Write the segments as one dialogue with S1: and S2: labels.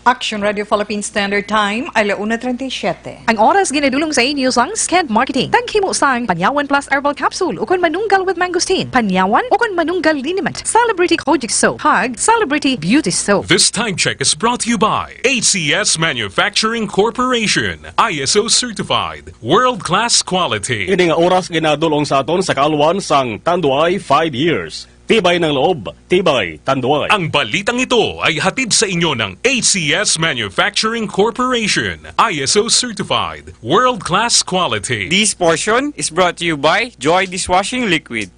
S1: Action Radio Philippine Standard Time, alauna 37.
S2: Ang oras ginadulong sa inyo sang Sked Marketing. Tangkimo sang Panyawan Plus Herbal Capsule ukon manunggal with mangosteen. Panyawan ukon manunggal liniment. Celebrity Kojic Soap. Hug Celebrity Beauty Soap.
S3: This time check is brought to you by ACS Manufacturing Corporation. ISO certified. World-class quality.
S4: Ini nga oras ginadulong sa aton sa kaluan sang Tanduay 5 years. Tibay ng loob, tibay Tanduay.
S3: Ang balitang ito ay hatid sa inyo ng ACS Manufacturing Corporation. ISO certified. World-class quality.
S5: This portion is brought to you by Joy Dishwashing Liquid.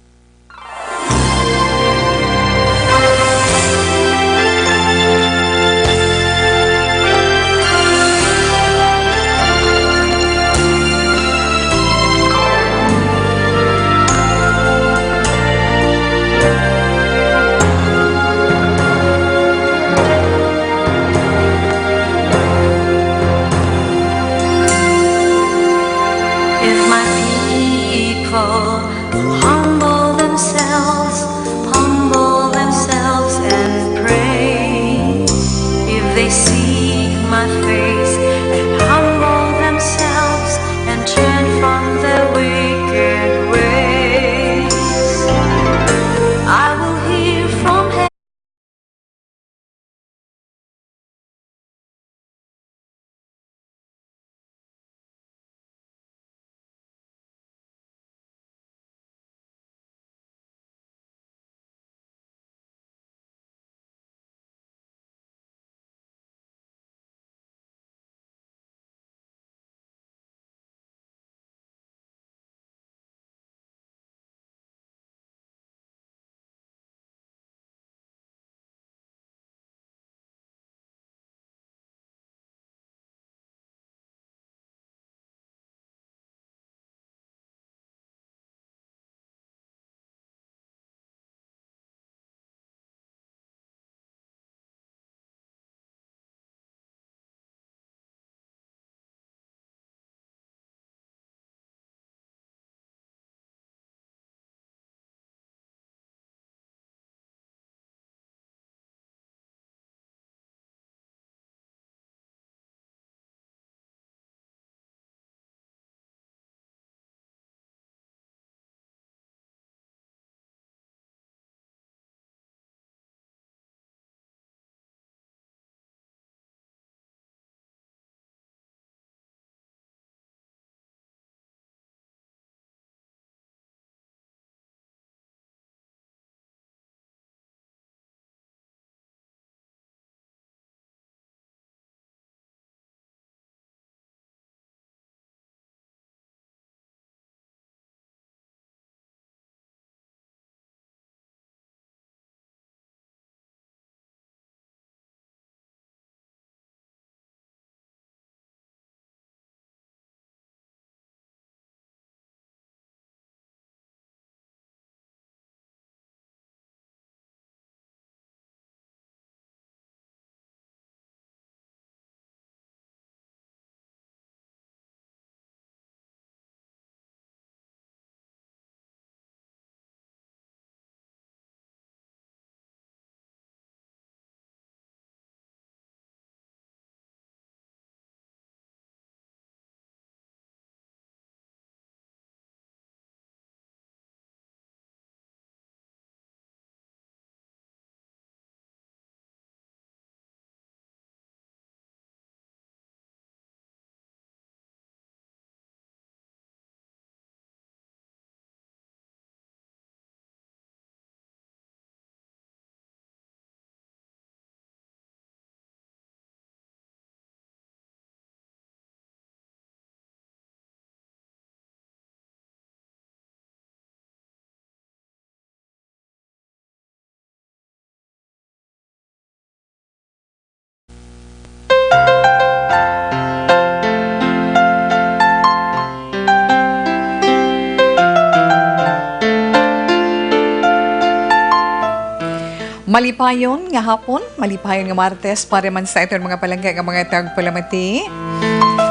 S1: Malipayon nga hapon, malipayon nga Martes para man sa iton mga palangga nga mga tagpalamati.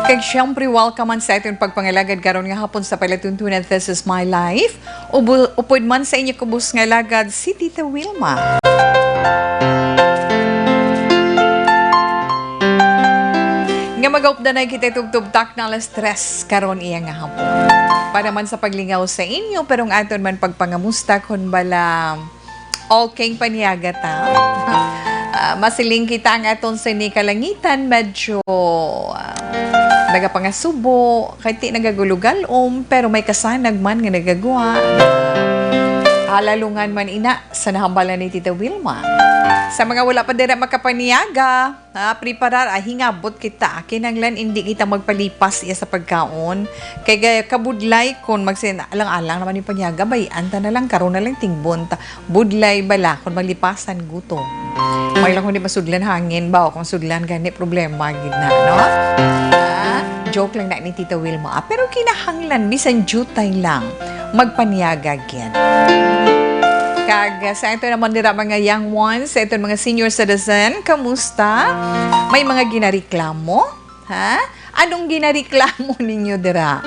S1: Kag siyempre welcome man sa iton pagpangalagad karon nga hapon sa palatuntunan This is My Life. Upod man sa inyo kubus nga lagad si Tita Wilma. magaupdanay kita tubtub-tak na alas stress karon iya nga hapon. Para man sa paglingaw sa inyo, pero ang aton man pagpangamusta kun bala okay paniaga ta. Masiling kita ang aton sa ni kalangitan medyo nagapangasubo, kahit di nagagulugalom, pero may kasanag man nga nagagawa. Halalungan man ina sa nahambalan ni Tita Wilma. Sa mga wala pa dira makapaniaga, preparar, hingabot kita. Kinanglan hindi kita magpalipas iya sa pagkaon. Kaya kabudlay kon alang-alang naman yung paniaga, bayan ta na lang, karon na lang tingbon ta. Budlay bala, kung maglipasan gutom. May lang kung di masudlan hangin ba, o kung sudlan gani problema, gid na, no? Joke lang na ni Tita Wilma. Pero kinahanglan, bisan jutay lang, magpaniaga again. Kag sa ito naman nila mga young ones, sa ito mga senior citizen, kamusta? May mga ginareklamo? Ha? Anong ginareklamo ninyo dira?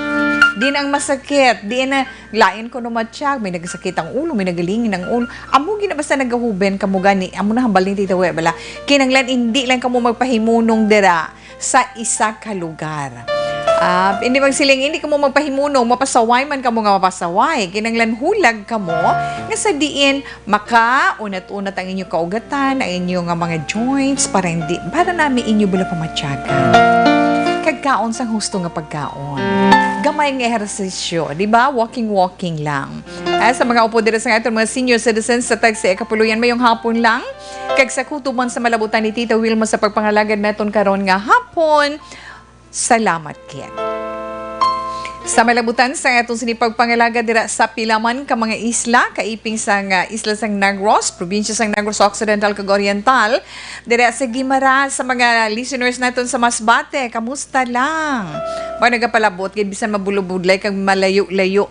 S1: Di na ang masakit, di na lain ko numatsyag, may nagsakit ang ulo, may nagalingin ang ulo. Amo gina basta nagahuben kamo gani, amo na hambal ni Tita Webala. Kinanglan hindi lang kamo magpahimunong dira sa isa ka lugar. Hindi magsiling, hindi ka mo magpahimunong, mapasaway man ka mo nga mapasaway. Kinanglan hulag ka mo, nga sa diin, maka-unat-unat ang inyong kaugatan, ang inyong mga joints, para namin inyo bala pamatyagan. Kagkaon sa husto nga pagkaon. Gamay nga ehersisyo, di ba? Walking lang. Sa mga upo dito sa nga mga senior citizens sa tag sa Ekapuluyan, mayong hapon lang. Kag sa kutuban sa malabutan ni Tita Wilma sa pagpangalagad naton karon nga hapon, salamat kaya. Sa malabutan sa atong sinipagpangalaga dira sa Pilaman ka mga isla, kaiping sang isla sang Negros, probinsya sang Negros Occidental kag Oriental, dira sa Guimara sa mga listeners naton sa Masbate, kamusta lang? Ba nagapalabot gid bisan mabulubudlay kag malayo-layo,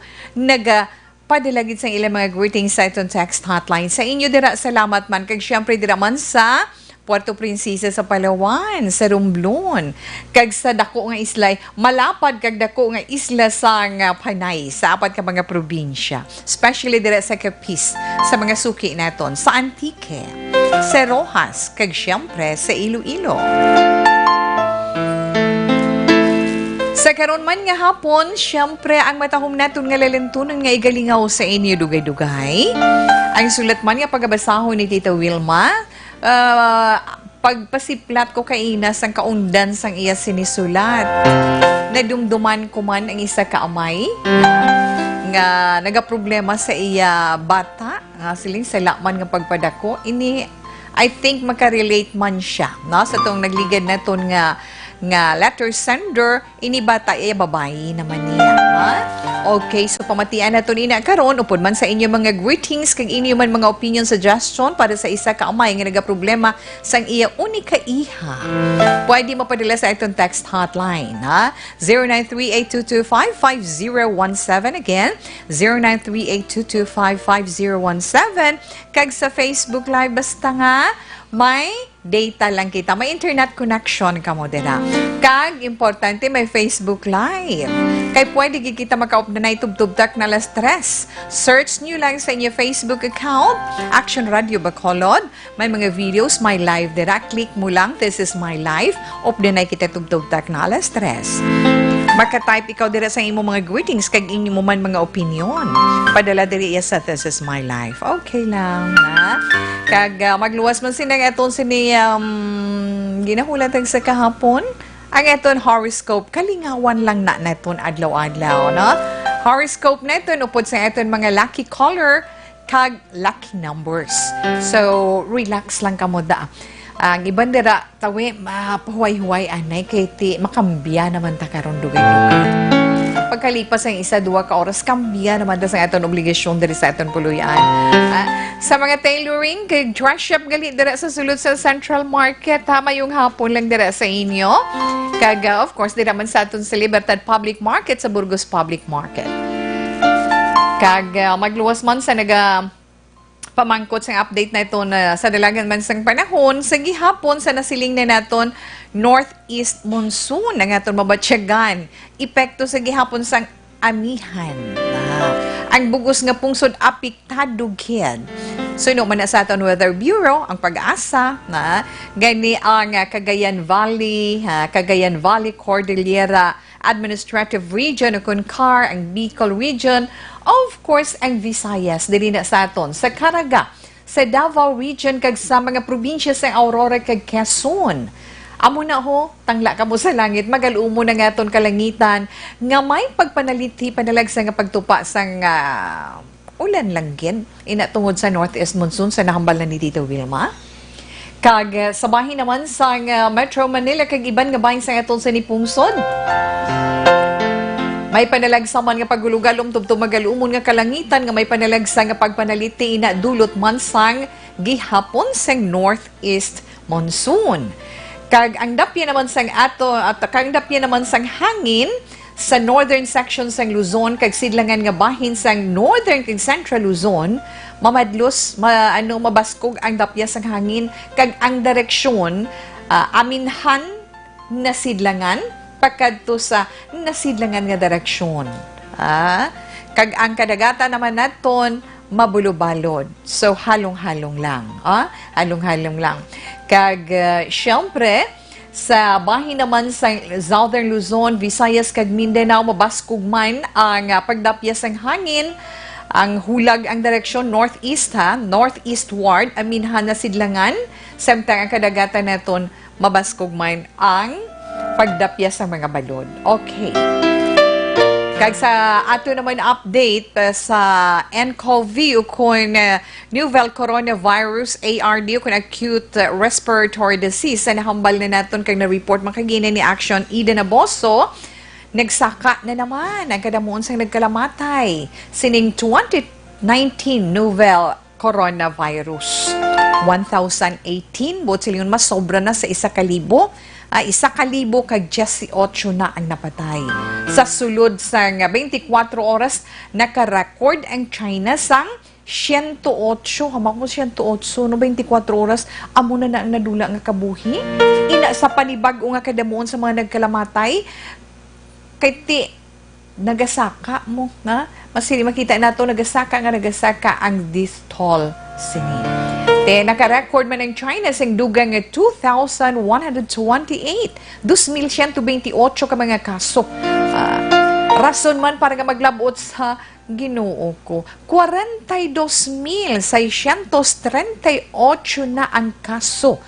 S1: padalagid sa ilang mga greetings sa itong text hotline. Sa inyo dira salamat man kag syempre dira man sa Puerto Princesa sa Palawan, sa Romblon, kag sa dako nga isla, malapad kag dako nga isla sa Panay, sa apat ka mga probinsya. Especially dire sa Capiz, sa mga suki naton, sa Antique, sa Rojas, kag syempre sa Iloilo. Sa karon man nga hapon, syempre ang matahom naton nga lalentunon nga igalingaw sa inyo dugay-dugay. Ang sulat man nga pagabasahon ni Tita Wilma, pagpasiplat ko kainas ang kaundan sang iya sinisulat. Nadumduman ko man ang isa kaamay nga nagaproblema sa iya bata, nga siling salaman nga pagpadako. Ini I think makarelate man siya, no? Sa tong nagligad naton nga letter sender, ini bata babae naman niya. Ha? Okay, so pamatian na ito nina karon upod man sa inyo mga greetings kag inyo man mga opinion suggestion para sa isa ka amay nga nagaproblema sang iya unika iha. Pwede mapadala sa itong text hotline, ha? 0938-225-5017. Again, 0938-225-5017. Kag sa Facebook Live basta nga may data lang kita, may internet connection ka mo dira. Kag importante may Facebook Live. Kay pwede kita makaupna na itubtubtak na alas 3. Search nyo lang sa inyo Facebook account, Action Radio Bacolod. May mga videos, may live dira. Click mo lang, this is my life. Upna na kita tubtubtak na alas 3. Maka-type ikaw dira sa imo mga greetings kag inyo mo man mga opinion. Padala diri iya sa This is my life. Okay lang, ha? Kag magluwas man sinang aton sini ginahulatag sa kahapon. Ang aton horoscope kalingawan lang na naton adlaw-adlaw, no? Horoscope naton upod sa aton mga lucky color kag lucky numbers. So relax lang kamo da. Ang ibang dira tawi mapahuway-huway anay kay ti makambya naman ta karon dugay-dugay. Pagkalipas ang 1-2 ka oras, kambya naman ta sa aton obligasyon diri sa aton puluyan. Sa mga tailoring, kay dress shop gali dira sa sulod sa Central Market, mayong hapon lang dira sa inyo. Kag of course dira man sa aton sa Libertad Public Market sa Burgos Public Market. Kag magluwas man sa pamangkot sa update na ito na sa dalagan man sang panahon, sa gihapon sa nasiling na naton northeast monsoon ang aton mabatsyagan. Epekto sa gihapon sang amihan. Ang bugos nga pungsod apiktado gid. Suno man na sa aton Weather Bureau ang pag-asa na gani ang Cagayan Valley, Cagayan Valley Cordillera Administrative Region o CAR, ang Bicol Region, of course ang Visayas dili na sa aton sa Caraga, sa Davao Region kag sa mga probinsya sa Aurora kag Quezon. Amo na ho, tangla ka mo sa langit, magalumo na nga ton kalangitan, nga may pagpanaliti, panalagsa nga pagtupa sang ulan langgin, inatungod sa northeast monsoon sa nahambal na ni Tito Wilma. Kag sa bahin naman sa Metro Manila, kag iban nga bahin sa atong sa Nipungsod. May panalagsa man nga pagulugalom, tubto magalumon nga kalangitan, nga may panalagsa nga pagpanaliti, inadulot man sang gihapon sang northeast monsoon. Kag ang dapya naman sang ato at kag dapya naman sang hangin sa northern section sang Luzon kag sidlangan nga bahin sang northern kag central Luzon mamadlos mabaskog ang dapya sang hangin kag ang direksyon aminhan na sidlangan pakadto sa nasidlangan nga direksyon. Kag ang kadagatan naman naton mabulubalod. So, halong-halong lang. Halong-halong lang. Kag, syempre, sa bahin naman sa Southern Luzon, Visayas, kag Mindanao, mabaskog man ang pagdapya sang hangin. Ang hulag ang direksyon northeast northeastward, aminhan na sidlangan. Samtang ang kadagatan naton, mabaskog man ang pagdapya sa mga balod. Okay. Kag sa ato naman update sa nCoV o kung novel coronavirus ARD o kung acute respiratory disease sa nahambal na naton kag na-report makagina ni Action Ida Naboso, nagsaka na naman ang kadamuon sang nagkalamatay sining 2019 novel coronavirus. 1,018 bot sila mas sobra na sa 1,000. 1,000 kag 18 na ang napatay. Sa sulod sa 24 oras, nakarecord ang China sang 108. Hamak mo 108, no 24 oras, amo na ang nadula nga kabuhi. Ina sa panibag o nga kadamuon sa mga nagkalamatay, kay ti, nagasaka mo, na? Masili makita nato nagasaka ang distal sini. Naka-record man ng China sa dugang 2,128. 2,128 ka mga kaso. Rason man para nga maglabot sa Ginoo ko. 42,638 na ang kaso.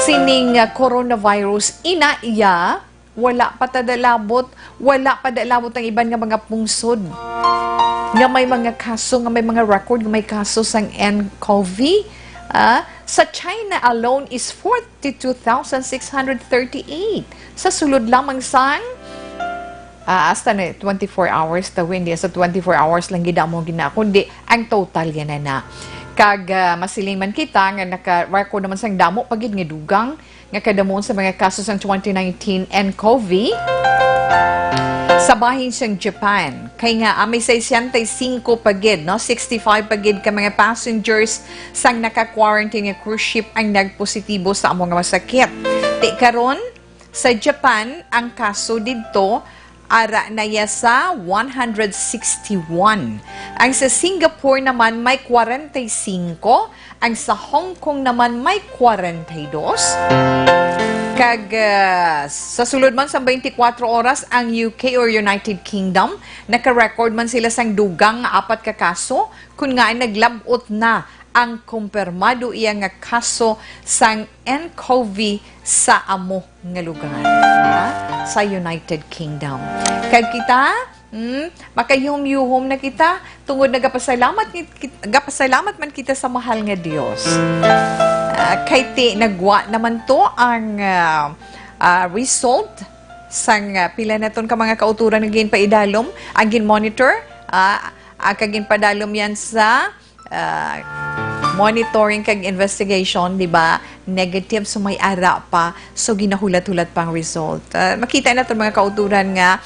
S1: Sining coronavirus. Iya, wala pa tadalabot ang iban nga mga pungsod. Nga may mga kaso, nga may mga record, nga may kaso sang nCoV. Sa China alone is 42,638. Sa sulod lamang sang hasta na 24 hours ta hindi sa 24 hours lang gida mo gina kundi ang total yan na. Kag masiling man kita nga naka-record naman sang damo pagid nga dugang nga kadamuon sa mga kaso sang 2019 nCoV. Sa bahin siyang Japan, kay nga may 65 pagid, no? 65 pagid ka mga passengers sang naka-quarantine nga cruise ship ang nagpositibo sa among masakit. Di karon sa Japan, ang kaso didto ara na sa 161. Ang sa Singapore naman may 45, ang sa Hong Kong naman may 42. Kag sa sulod man sa 24 oras ang UK or United Kingdom naka-record man sila sang dugang nga 4 ka kaso kun nga ay naglabot na ang kumpirmado iya nga kaso sang nCoV sa amo nga lugar sa United Kingdom. Kag kita makayuhom-yuhom na kita tungod nagapasalamat man kita sa mahal nga Dios. Kay ti nagwa naman to ang result sang pila naton ka mga kauturan nga ginpaidalom ang gin-monitor kagin padalom yan sa monitoring kag investigation, di ba? Negative, so may ara pa. So, ginahulat-hulat pang result. Makita na ito mga kauturan nga,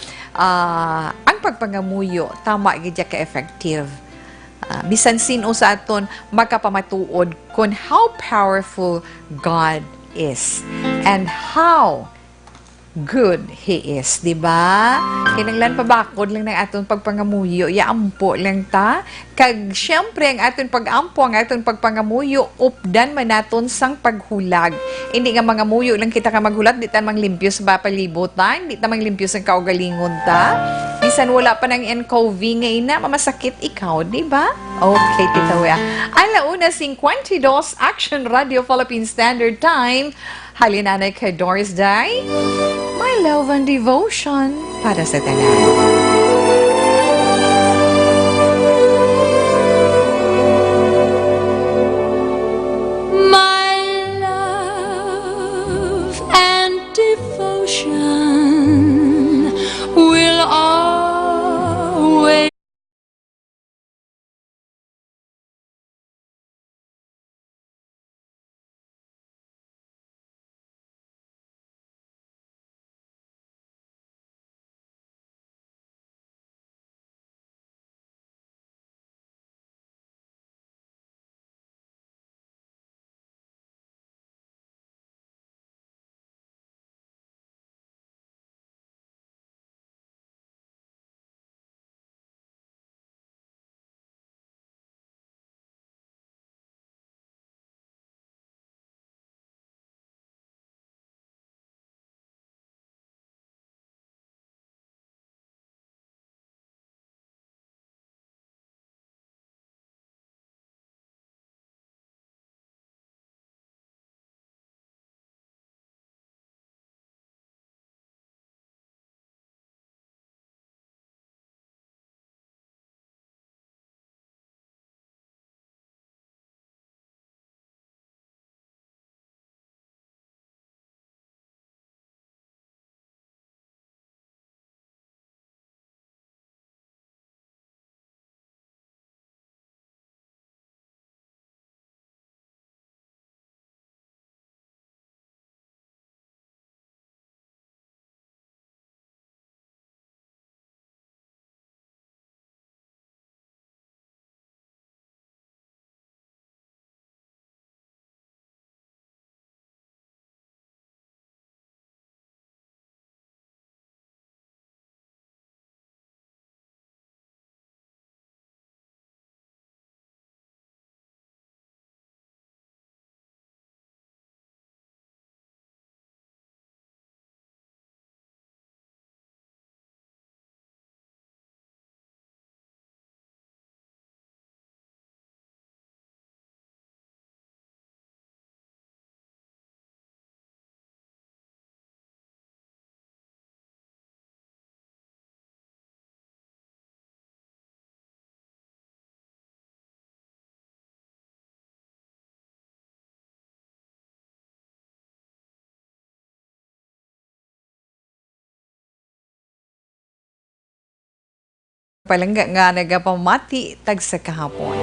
S1: ang pagpangamuyo, tama, gidya ka-effective. Bisan sino sa aton, makapamatuod kung how powerful God is and how good he is, di ba? Kinanglan pabakod lang ng aton pagpangamuyo, yaampo lang ta. Kag syempre ang aton pagampo, ang aton pagpangamuyo, updan man naton sang paghulag. Hindi nga mga muyo lang kita ka maghulat, di ta manglimpyo sa palibutan, di ta manglimpyo sa kaugalingon ta. Bisan wala pa ng NCOV ngayon na, mamasakit ikaw, di ba? Okay, Tita Wea. Alauna, 52, Action Radio Philippine Standard Time. Halinanay kay Doris Day. My love and devotion para sa tanan.
S6: My love and devotion will always
S1: Palangga nga nagapamati tag sa kahapon.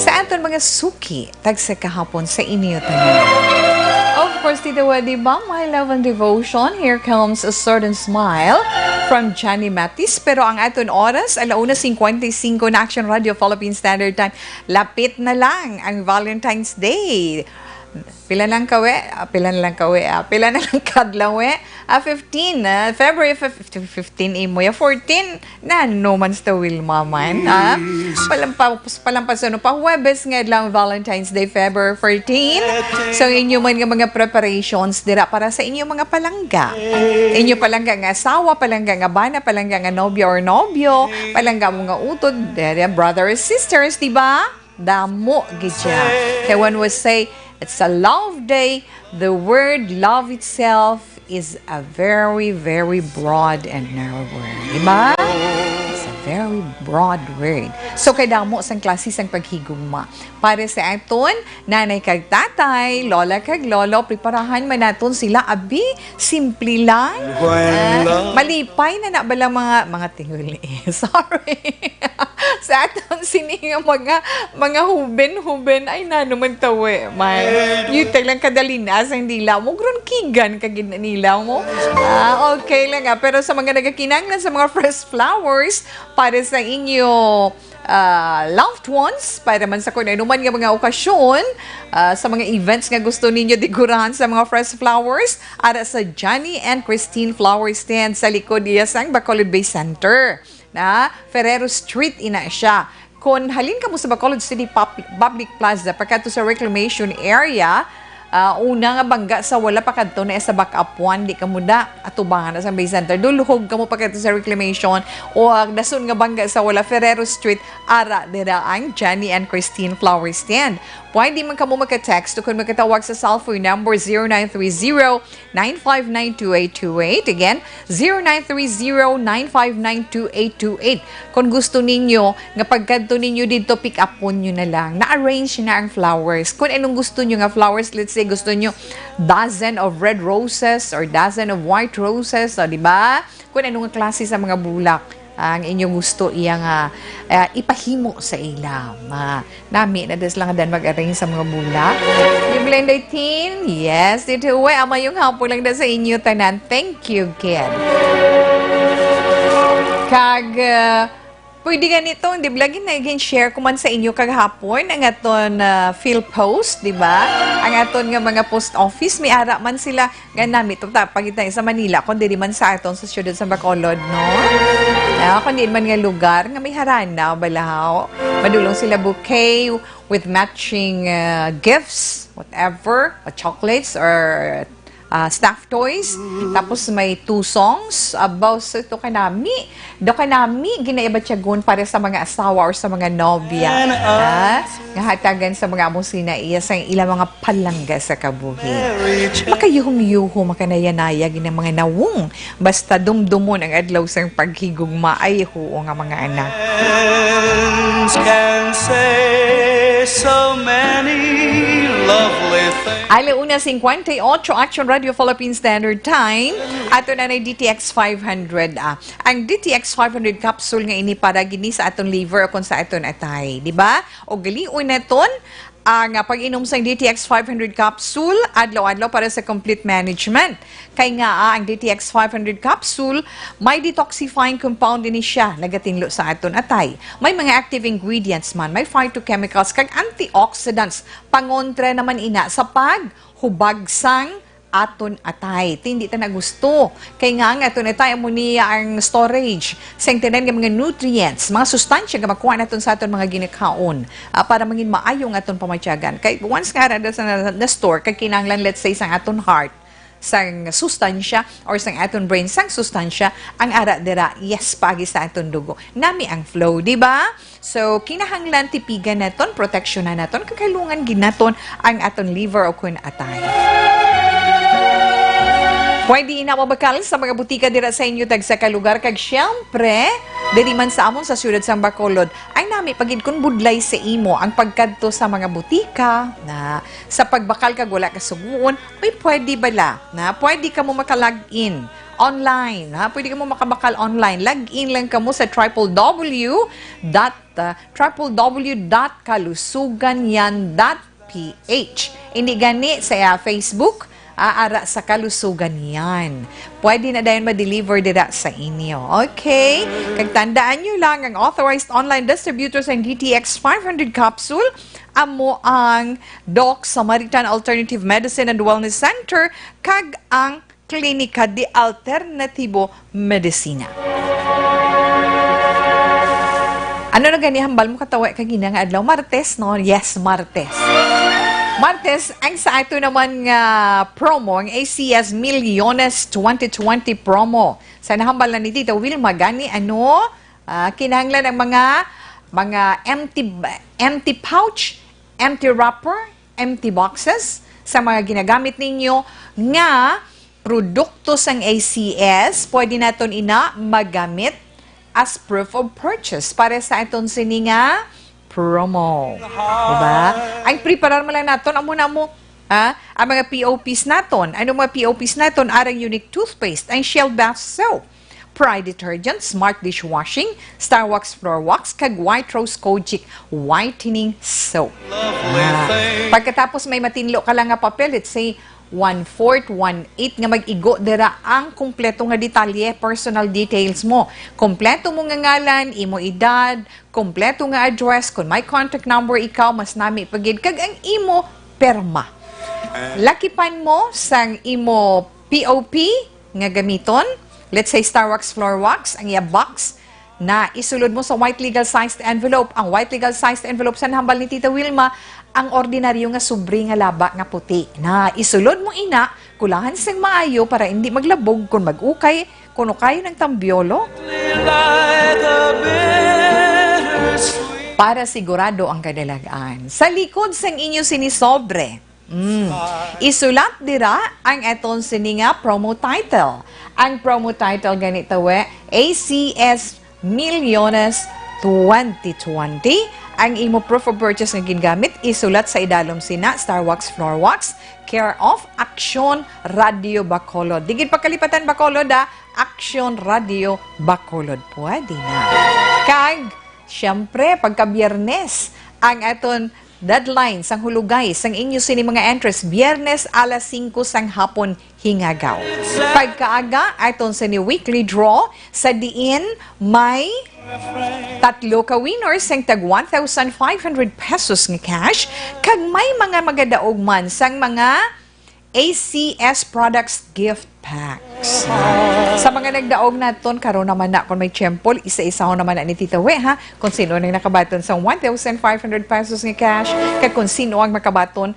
S1: Sa aton mga suki tag sa kahapon sa inyo tanan. Of course, Tita Wea, di ba? My love and devotion. Here comes a certain smile from Johnny Matis. Pero ang aton oras, 1:55 na Action Radio Philippine Standard Time. Lapit na lang ang Valentine's Day. Pila na lang kadlaw 15 February 15 imo ya 14 na no man sta Wilma man palampason pa Huwebes nga lang Valentine's Day February 14. So inyo man nga mga preparations dira para sa inyo mga palangga, inyo palangga nga asawa, palangga nga bana, palangga nga nobyo or nobyo, palangga mo nga utod dere brothers sisters, diba? Damo gidya. Kaya one would say it's a love day. The word love itself is a very, very broad and narrow word. Diba? It's a very broad word. So, kay damo sang klase sang paghigugma. Para sa aton, nanay kag tatay, lola kag lolo, preparahan man naton sila. Abi, simple lang. Malipay na bala mga tinguli. Sorry. Sa aton sininga mga huben ay nanuman tawe. May yutay lang kadalina sa dila mo. Gron kigan kagid na nila mo. Okay lang pero sa mga nagakinanglan sa mga fresh flowers para sa inyo loved ones para man sa kung anuman nga mga okasyon sa mga events nga gusto ninyo digurahan sa mga fresh flowers ara sa Johnny and Christine Flower Stand sa likod niya sang Bacolod Bay Center na Ferrero Street ina siya. Kung halin ka mo sa Bacolod City Public Plaza pagkato sa reclamation area, una nga bangga sa wala pa kadto na sa backup one di ka mo da atubangan na sa Bay Center duluhog ka mo pa kadto sa reclamation o dasun nga bangga sa wala Ferrero Street ara dira ang Johnny and Christine Flower Stand. Pwede man ka mo magka-text o kung magkatawag sa cellphone number 0930-959-2828. Again, 0930-959-2828. Kung gusto ninyo, nga pagkanto ninyo dito, pick up po nyo na lang. Na-arrange na ang flowers. Kung anong gusto nyo nga flowers, let's say gusto nyo dozen of red roses or dozen of white roses, o diba? Kung anong klase sa mga bulak ang inyong gusto iyang ipahimo sa ilam. Nami na des lang dan mag-arrange sa mga bulak. Yung blend 18, yes, dito uwi. Ama yung hapon lang na sa inyo tanan. Thank you, kid. Kag, pwede ganito, di ba? Lagi na share ko man sa inyo kaghapon ang aton field post, di ba? Ang aton nga mga post office, may ara man sila nga namit. Pagkita sa Manila, kung di man sa aton sa syudad sa Bacolod, no? Kung di man nga lugar, nga may harana, balahaw. Madulong sila bouquet with matching gifts, whatever, chocolates or staff toys. Tapos may 2 songs about sa ito kanami. Do kanami, ginaiba tiyagon para sa mga asawa or sa mga nobya. Nga hatagan sa mga amusina iya sa ilang mga palangga sa kabuhi. Makayuhong-yuho, makanayanaya, ginang mga nawong. Basta dumdumon ang adlaw sang paghigugma ay huo nga mga anak.
S7: Can say so many lovely things.
S1: Alauna 58, Action Radio Philippine Standard Time. Ato na DTX 500. Ang DTX 500 capsule nga ini para gini sa aton liver o kung sa aton atay. Diba? O galiun na ton ang pag-inom sa DTX 500 capsule, adlaw-adlaw para sa complete management. Kay nga ang DTX 500 capsule, may detoxifying compound din siya, nagatinlo sa aton atay. May mga active ingredients man, may phytochemicals, kag antioxidants, pangontra naman ina sa paghubag sang aton atay. Hindi ta na gusto. Kay nga ang aton atay amo niya ang storage sa tanan nga mga nutrients, mga sustansya nga makuha naton sa aton mga ginikaon para mangin maayo ang aton pamatyagan. Kay once nga ra sa na store kay kinahanglan let's say sang aton heart sang sustansya or sang aton brain sang sustansya ang ara dira yes pagi sa aton dugo nami ang flow, di ba? So kinahanglan tipigan naton, proteksyonan naton, kakailungan ginaton ang aton liver o kun atay. Pwede inamabakal sa mga butika dira sa inyo tag sa kalugar kag syempre diri man sa amon sa siyudad sa Bacolod ay nami pagid kun budlay sa imo ang pagkadto sa mga butika na sa pagbakal kag wala ka suguon uy pwede bala na pwede ka mo maka-login online ha pwede ka mo makabakal online login lang ka mo sa www.kalusuganyan.ph hindi gani sa Facebook ara sa kalusugan yan. Pwede na dayon ma-deliver dira sa inyo. Okay? Kag tandaan nyo lang ang authorized online distributors ng DTX 500 capsule amo ang Doc Samaritan Alternative Medicine and Wellness Center kag ang Klinika de Alternativo Medicina. Ano na gani hambal mo katawa kag ina nga adlaw Martes no? Yes, Martes. Martes, ang sa ato naman nga promo, ang ACS Millones 2020 promo. Sa nahambal na ni Tita Wilma, gani kinahanglan ang mga empty pouch, empty wrapper, empty boxes sa mga ginagamit ninyo nga produkto sang ACS, pwede naton ina magamit as proof of purchase para sa aton sini nga promo. Diba? Ang preparar mo lang natin, ang mga POPs natin. Ano mga POPs natin? Arang unique toothpaste, ang Shell Bath Soap, Pride Detergent, Smart Dishwashing, Star Wax Floor Wax, kag White Rose Kojic Whitening Soap. Pagkatapos may matinlo ka lang nga papel, let's say, 1/4, 1/8 nga mag-igo dira ang kumpleto nga detalye, personal details mo. Kumpleto mo nga ngalan, imo edad, kumpleto nga address, kung may contact number ikaw, mas nami pagid kag ang imo perma. Lakipan mo sang imo POP nga gamiton, let's say Starwax Floor Wax, ang iya box na isulod mo sa white legal sized envelope. Ang white legal sized envelope sa nahambal ni Tita Wilma, ang ordinaryo nga subri nga laba nga puti. Na isulod mo ina, kulahan sing maayo para hindi maglabog kung mag-ukay, kuno kayo ng tambiolo.
S7: like a bittersweet.
S1: Para sigurado ang kadalagaan. Sa likod sang inyo sinisobre, isulat dira ang eton sini nga promo title. Ang promo title ganito we, ACS Milyones 2020. Ang imo proof of purchase nga gingamit isulat sa idalom sina Starwax Floor Wax, care of Action Radio Bacolod. Digid pagkalipatan Bacolod Action Radio Bacolod pwede na. Kag syempre pagka Biyernes ang aton deadline sang hulugay sang inyo sini mga interest Biyernes alas 5 sang hapon hingagaw. Pagkaaga aton sini weekly draw sa diin may tatlo ka winners sang tag 1,500 pesos nga cash kag may mga magadaog man sang mga ACS Products Gift Packs. Sa mga nagdaog naton karon naman na kung may tiyempo, isa-isaho naman na ni Tita We ha, kung sino nang nakabaton sa 1,500 pesos nga cash, kag kung sino ang makabaton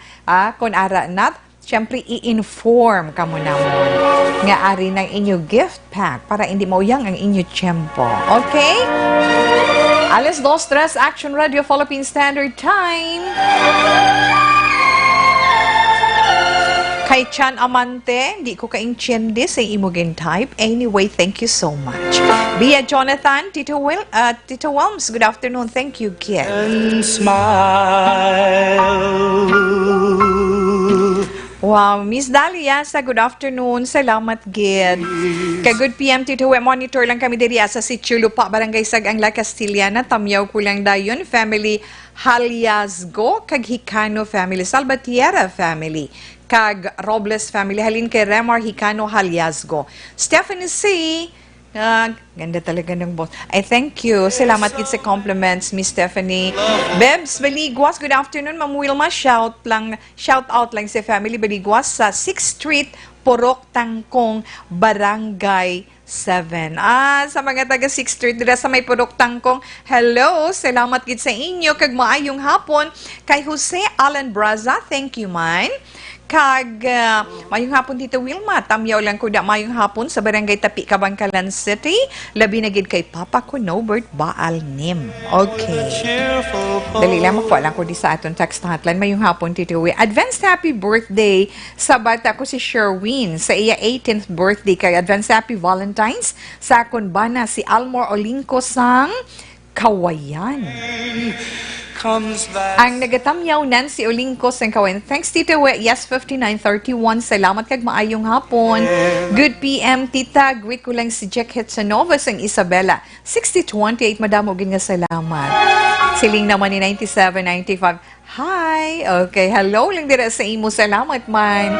S1: kung ara na, siyempre i-inform ka mo naman nga ari ng inyo gift pack para hindi mauyang ang inyo tiyempo. Okay? Alas 2:03 Action Radio Philippine Standard Time. Kay Chan Amante, di ko ka-intiende sa imo type. Anyway, thank you so much. Bia Jonathan, Tito Wilms, good afternoon. Thank you, Kid.
S7: And smile.
S1: Wow, Miss Dalia, sa good afternoon. Salamat, Gid. Kay good PM, Tito We, monitor lang kami diri sa Sitio Lupa, Barangay Sagang, La Castillana. Tamyaw ko lang dayon, family Haliazgo, kag Hicano family, Salvatierra family, kag Robles family, halin kay Remar Hicano Haliazgo. Stephanie C., ganda talaga ng boss. I thank you. Salamat kit sa compliments, Miss Stephanie. Bebs Baligwas, good afternoon. Ma'am Wilma, shout out lang sa family Baligwas sa 6th Street, Purok Tangkong, Barangay 7. Sa mga taga 6th Street, dira sa may Purok Tangkong, hello, salamat kit sa inyo, kag maayong hapon. Kay Jose Alan Braza, thank you man. Kag mayong hapon Tito Wilma, tamyaw lang ko da mayong hapon sa Barangay Tapi, Kabangkalan City. Labi na gid kay Papa ko Nobert Baal Nim. Okay. Dali lang makuha lang ko di sa aton text hotline. Mayong hapon Tito Wilma. Advanced happy birthday sa bata ko si Sherwin sa iya 18th birthday. Kay advanced happy Valentine's sa akon bana si Almor Olinco sang Kawayan.
S7: Comes back.
S1: Ang nagatamyaw Nancy Olincos ng Kawayan. Thanks, Tita We. Yes, 5931. Salamat kag maayong hapon. Good PM, Tita. Greet ko lang si Jack Hitsanova sang Isabela. 6028, madamo gin nga salamat. Siling naman ni 9795. Hi! Okay, hello lang dira sa imo. Salamat man.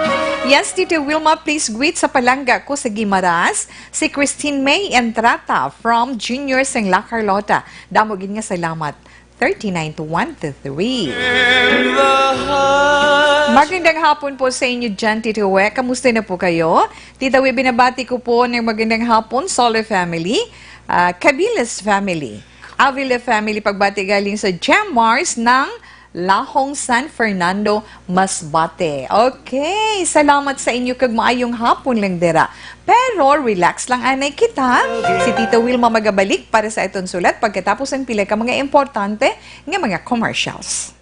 S1: Yes, Tita Wilma, please greet sa palangga ko sa Gimaras, si Christine May Entrata from Junior sang La Carlota. Damo gin nga salamat. 39 to 1 to 3. Magandang hapon po sa inyo dyan, Tito We. Kamusta na po kayo? Tita We, binabati ko po ng magandang hapon, Sole family, Cabiles family, Avila family, pagbati galing sa Gem Mars ng Lahong San Fernando, Masbate. Okay, salamat sa inyo kag maayong hapon lang dira. Pero relax lang anay kita. Si Tita Wilma magabalik para sa itong sulat pagkatapos ang pila ka mga importante nga mga commercials.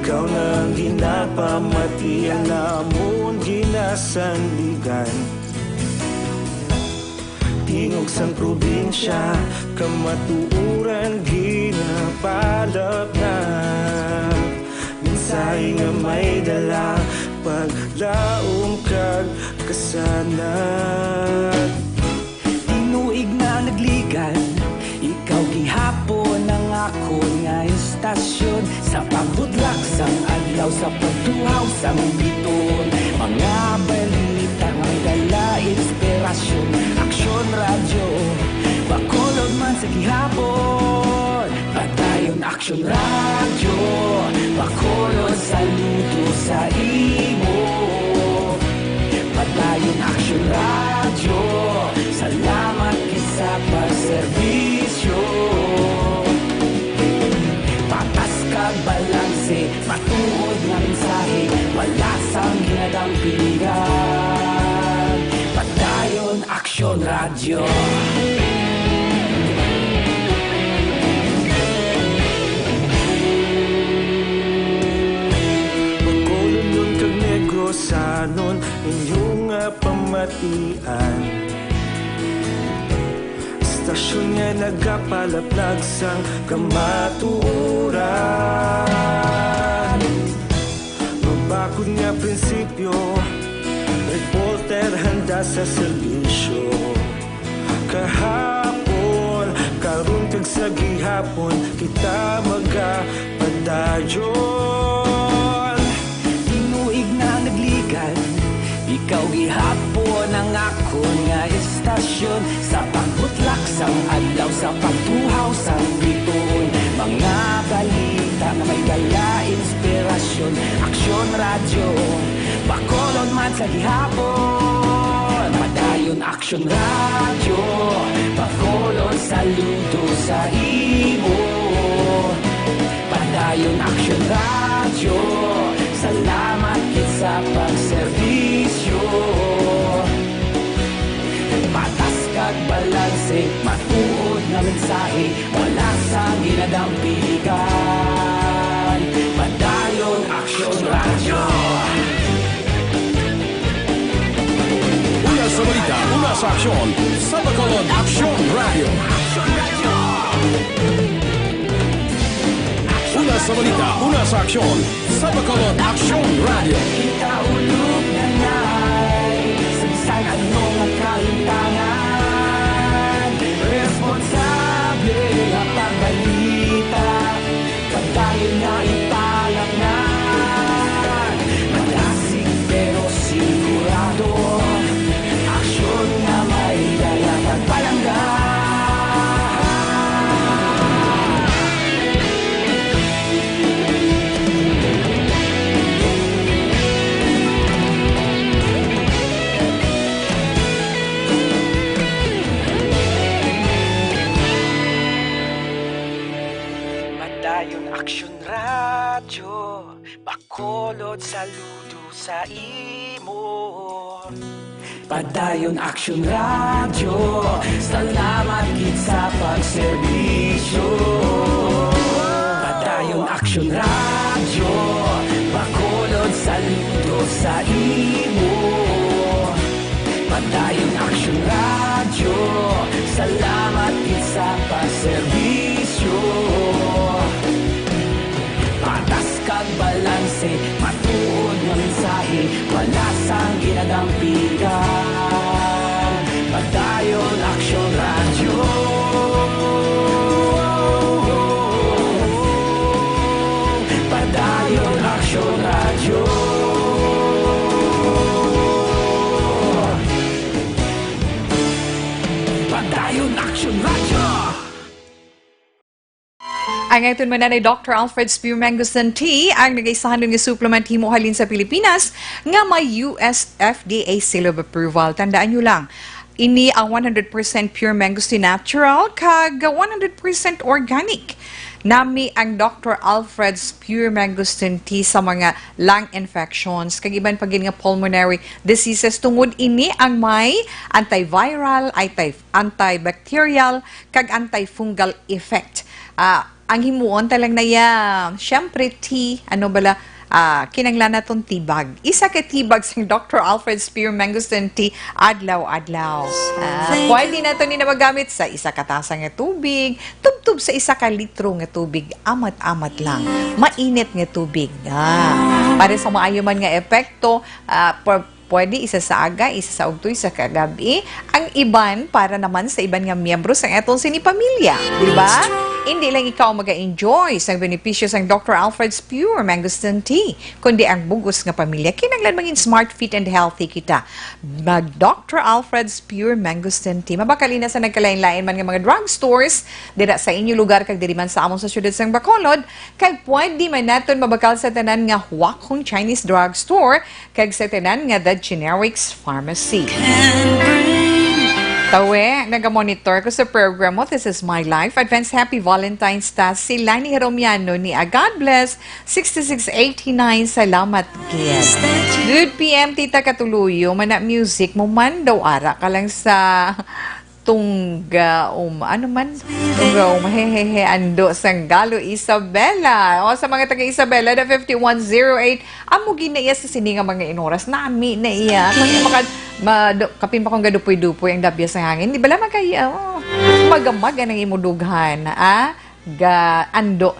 S8: ikaw nang ginapamati ang namon ginasanligan. Tingog sang probinsya, kamatuuran ginapalap na. Minsay nga may dala, paglaom kag kasanag.
S9: Tinuig na nagligan, ikaw gihapon ang ako nga istasyon. Sa pagbudlak sang adlaw, sa pagtuhaw sang biton. Mga balita nga may dala, inspirasyon. Aksyon radyo, bakolod man sa gihapon. Padayon aksyon radyo, bakolod saludo sa imo. Padayon aksyon radyo, salamat kisa pagserbisyo. Patas kag balanse, matuod nga mensahe, wala sang ginadampingan. Padayon aksyon radyo.
S8: Bakolod nun kag Negrosanon, inyong nga pamatian. Istasyon nga nagapalaplag sang kamatuuran. Mabakod nga prinsipyo, reporter handa sa serbisyo. Kahapon, karon kag sa gihapon, kita magapadayon.
S9: Tinuig na nagligan, ikaw gihapon ang ako nga istasyon. Sa pagbutlak sang adlaw, sa pagtuhaw sang biton. Mga balita na may dala, inspirasyon. Aksyon radyo, bakolod man sa gihapon. Padayon aksyon radyo, bakolod saludo sa imo. Padayon aksyon radyo, salamat kit sa pagserbisyo. Patas kag balanse, matuod nga mensahe, wala sang ginadampigan. Padayon aksyon radyo.
S4: Una sa balita, una sa aksyon, sa Bacolod Aksyon Radio. Una sa balita, una sa aksyon, sa Bacolod Aksyon Radio.
S9: Kita ulog na na'y sabisan ano nga kalintangan. Responsable nga pagbalita, pagdayon na italaknan. Malasig pero sigurado, aksyon nga may dala pagpalanggan. Padayon aksyon radyo, bakolod saludo sa imo. Padayon aksyon radyo, salamat gid sa pagserbisyo. Padayon aksyon radyo, bakolod saludo sa imo. Padayon aksyon radyo, salamat gid sa pagserbisyo. Patas kag balanse, matuod nga mensahe, wala sang ginadampigan. Padayon aksyon radyo. Padayon aksyon radyo. Padayon aksyon radyo.
S1: Ang ito man na Dr. Alfred Spear Mangustin Tea ang nag-isahan ng supplement himo halin sa Pilipinas nga may US FDA seal of approval. Tandaan nyo lang, ini ang 100% pure mangosteen natural kag 100% organic. Nami ang Dr. Alfred's Pure Mangosteen Tea sa mga lung infections, kag iban pag nga pulmonary diseases tungod ini ang may antiviral, antibacterial, kag antifungal effect. ang himuon talang na ya, syempre tea, ano bala, kinanglan na tong tibag. Isa ka tibag sa Dr. Alfred Spear Mangosteen Tea, adlaw-adlaw. Pwede na ito magamit sa isa ka tasa nga tubig, tubtub sa isa ka litro nga tubig, amat-amat lang. Mainit nga tubig. Para sa maayo man nga epekto, pwede isa sa aga, isa sa ugto, isa kagabi. Ang iban, para naman sa iban nga miyembro sa etong sinipamilya. Diba? Hindi lang ikaw mag-enjoy sa benepisyo ng Dr. Alfred's Pure Mangosteen Tea, kundi ang bugos nga pamilya. Kinanglan maging smart, fit, and healthy kita. Mag Dr. Alfred's Pure Mangosteen Tea. Mabakalin na sa nagkalain-lain man nga mga drugstores, dira sa inyo lugar, kag diri man sa among sa syudad sang Bacolod, kag pwede man naton mabakal sa tanan nga Huakhong Chinese drugstore, kag sa tanan nga The Generics Pharmacy. Tawe, nagamonitor ko sa program mo, This is My Life. Advance Happy Valentine's Day. Si Lani Heromiano ni God Bless, 6689. Salamat, Gid. Good PM, Tita Katuluyo. Mana music mo man daw ara ka lang sa tungga hehehe ando Sanggalo Isabela o sa mga taga Isabela na 5108 amo ginaiya sa sini nga mga inoras nami na iya kapin pa kong gadupoy-dupoy ang dabya sa hangin di bala magkaya magamag ang imudughan Ando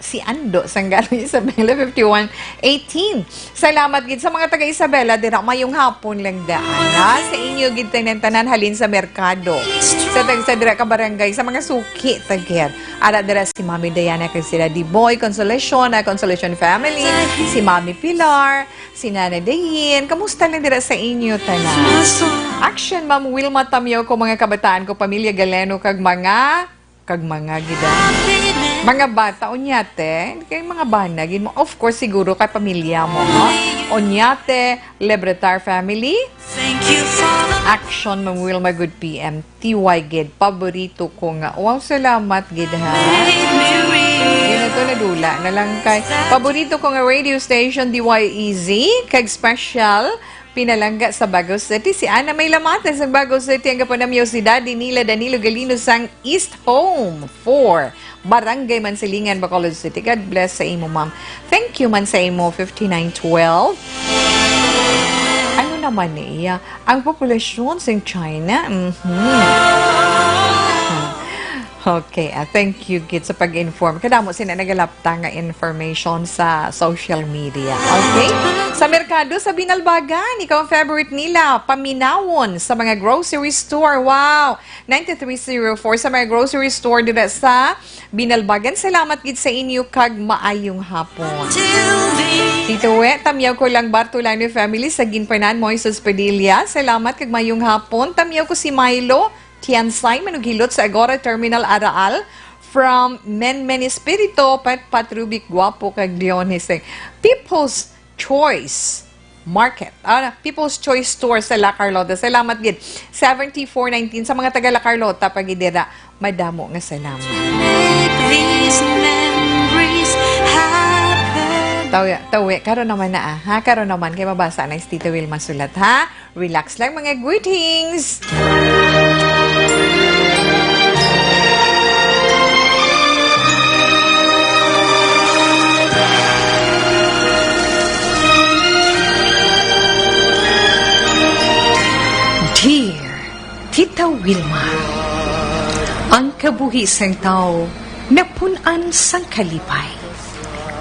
S1: Sanggalo Isabela 5118. Salamat gid sa mga taga Isabela dira mayong hapon lang daan sa inyo gid tanan halin sa merkado sa dira ka barangay sa mga suki tagir ara dira si Mami Diana kay sila di Boy Consolation family si Mami Pilar si Nanay Dayin kamusta lang dira sa inyo tanan action Ma'am Wilma Tamyo ko mga kabataan ko pamilya Galeno kag mga gida. Mga bata, onyate, kay mga banagin mo. Of course, siguro kay pamilya mo, no? Onyate, Lebretar family. Action, Ma'am Wilma, good PM. TY, gid. Paborito ko nga. Wow, salamat, gid, ha? Yun na to, nadula na lang kay. Paborito ko nga radio station, DYEZ, kag special, pinalangga sa Bago City. Si Ana May Lamate sa Bago City. Ang kapanamyaw si Daddy Nila Danilo Galino sang East Home 4. Barangay Mansilingan, Bacolod City. God bless sa imo, ma'am. Thank you man sa imo, 5912. Ano naman niya? Ang populasyon sa China? Okay, thank you, Gid, sa pag-inform. Kadamo sila nagalapta nga information sa social media. Okay? Sa merkado, sa Binalbagan, ikaw ang favorite nila, paminawon sa mga grocery store. Wow! 9304 sa mga grocery store dito sa Binalbagan. Salamat, Gid, sa inyo kag maayong hapon. Tito We, tamyaw ko lang Bartolano family sa Ginpanan, Moises Padilla. Salamat kag maayong hapon. Tamyaw ko si Milo Tiansay, manughilot sa Agora Terminal Araal from Men Espirito, Pat Rubik, Guapo, kag Leones. People's Choice Market. People's Choice Store sa La Carlota. Salamat, Gid. 7419 sa mga taga La Carlota, pagidira. Madamo nga salamat. Tawi, karon naman na ha? Karon naman, kay mabasa na si Tita Wilma sulat, ha? Relax lang mga greetings!
S2: Dear Tita Wilma, ang kabuhi sang tao napunan sang kalipay,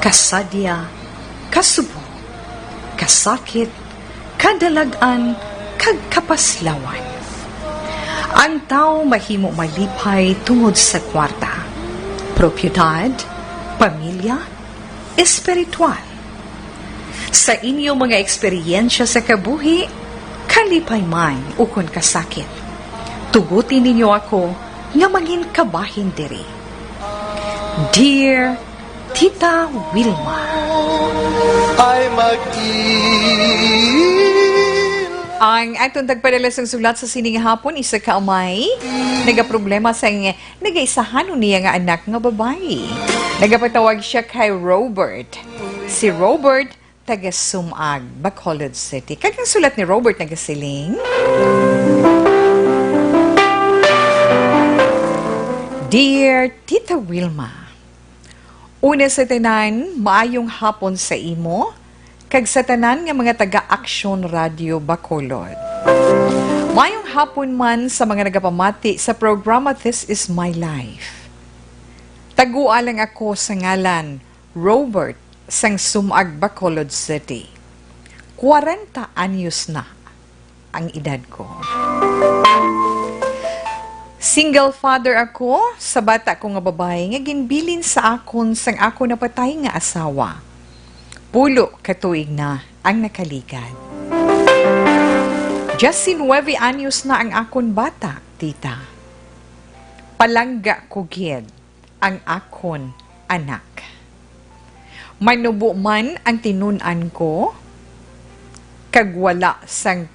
S2: kasadya, kasubo, kasakit, kadalagan, kag kapaslawan. Ang tao mahimo malipay tungod sa kwarta, propiedad, pamilya, espiritual. Sa inyo mga eksperyensya sa kabuhi, kalipay man ukon kasakit, tugutin ninyo ako nga mangin kabahin diri. Dear Tita Wilma,
S1: ang atong tagpadala sa sulat sa sining hapon, isa ka amay, nagaproblema sa nagaisahan niya nga anak nga babae. Nagapatawag siya kay Robert. Si Robert, taga Sumag, Bacolod City. Kagang sulat ni Robert nagasiling. Dear Tita Wilma, Una sa tanan, maayong hapon sa imo, kag sa tanan nga mga taga-Action Radio Bacolod. Maayong hapon man sa mga nagapamati sa programa This Is My Life. Tagua lang ako sa ngalan Robert sang Sumag, Bacolod City. 40 anyos na ang edad ko. Single father ako sa bata ko nga babae nga ginbilin sa akon sang ako napatay nga asawa. Pulo katuig na ang nakaligad. Just 9 anyos na ang akon bata, tita. Palangga ko gid ang akon anak. Manubo man ang tinunan ko, kag wala sang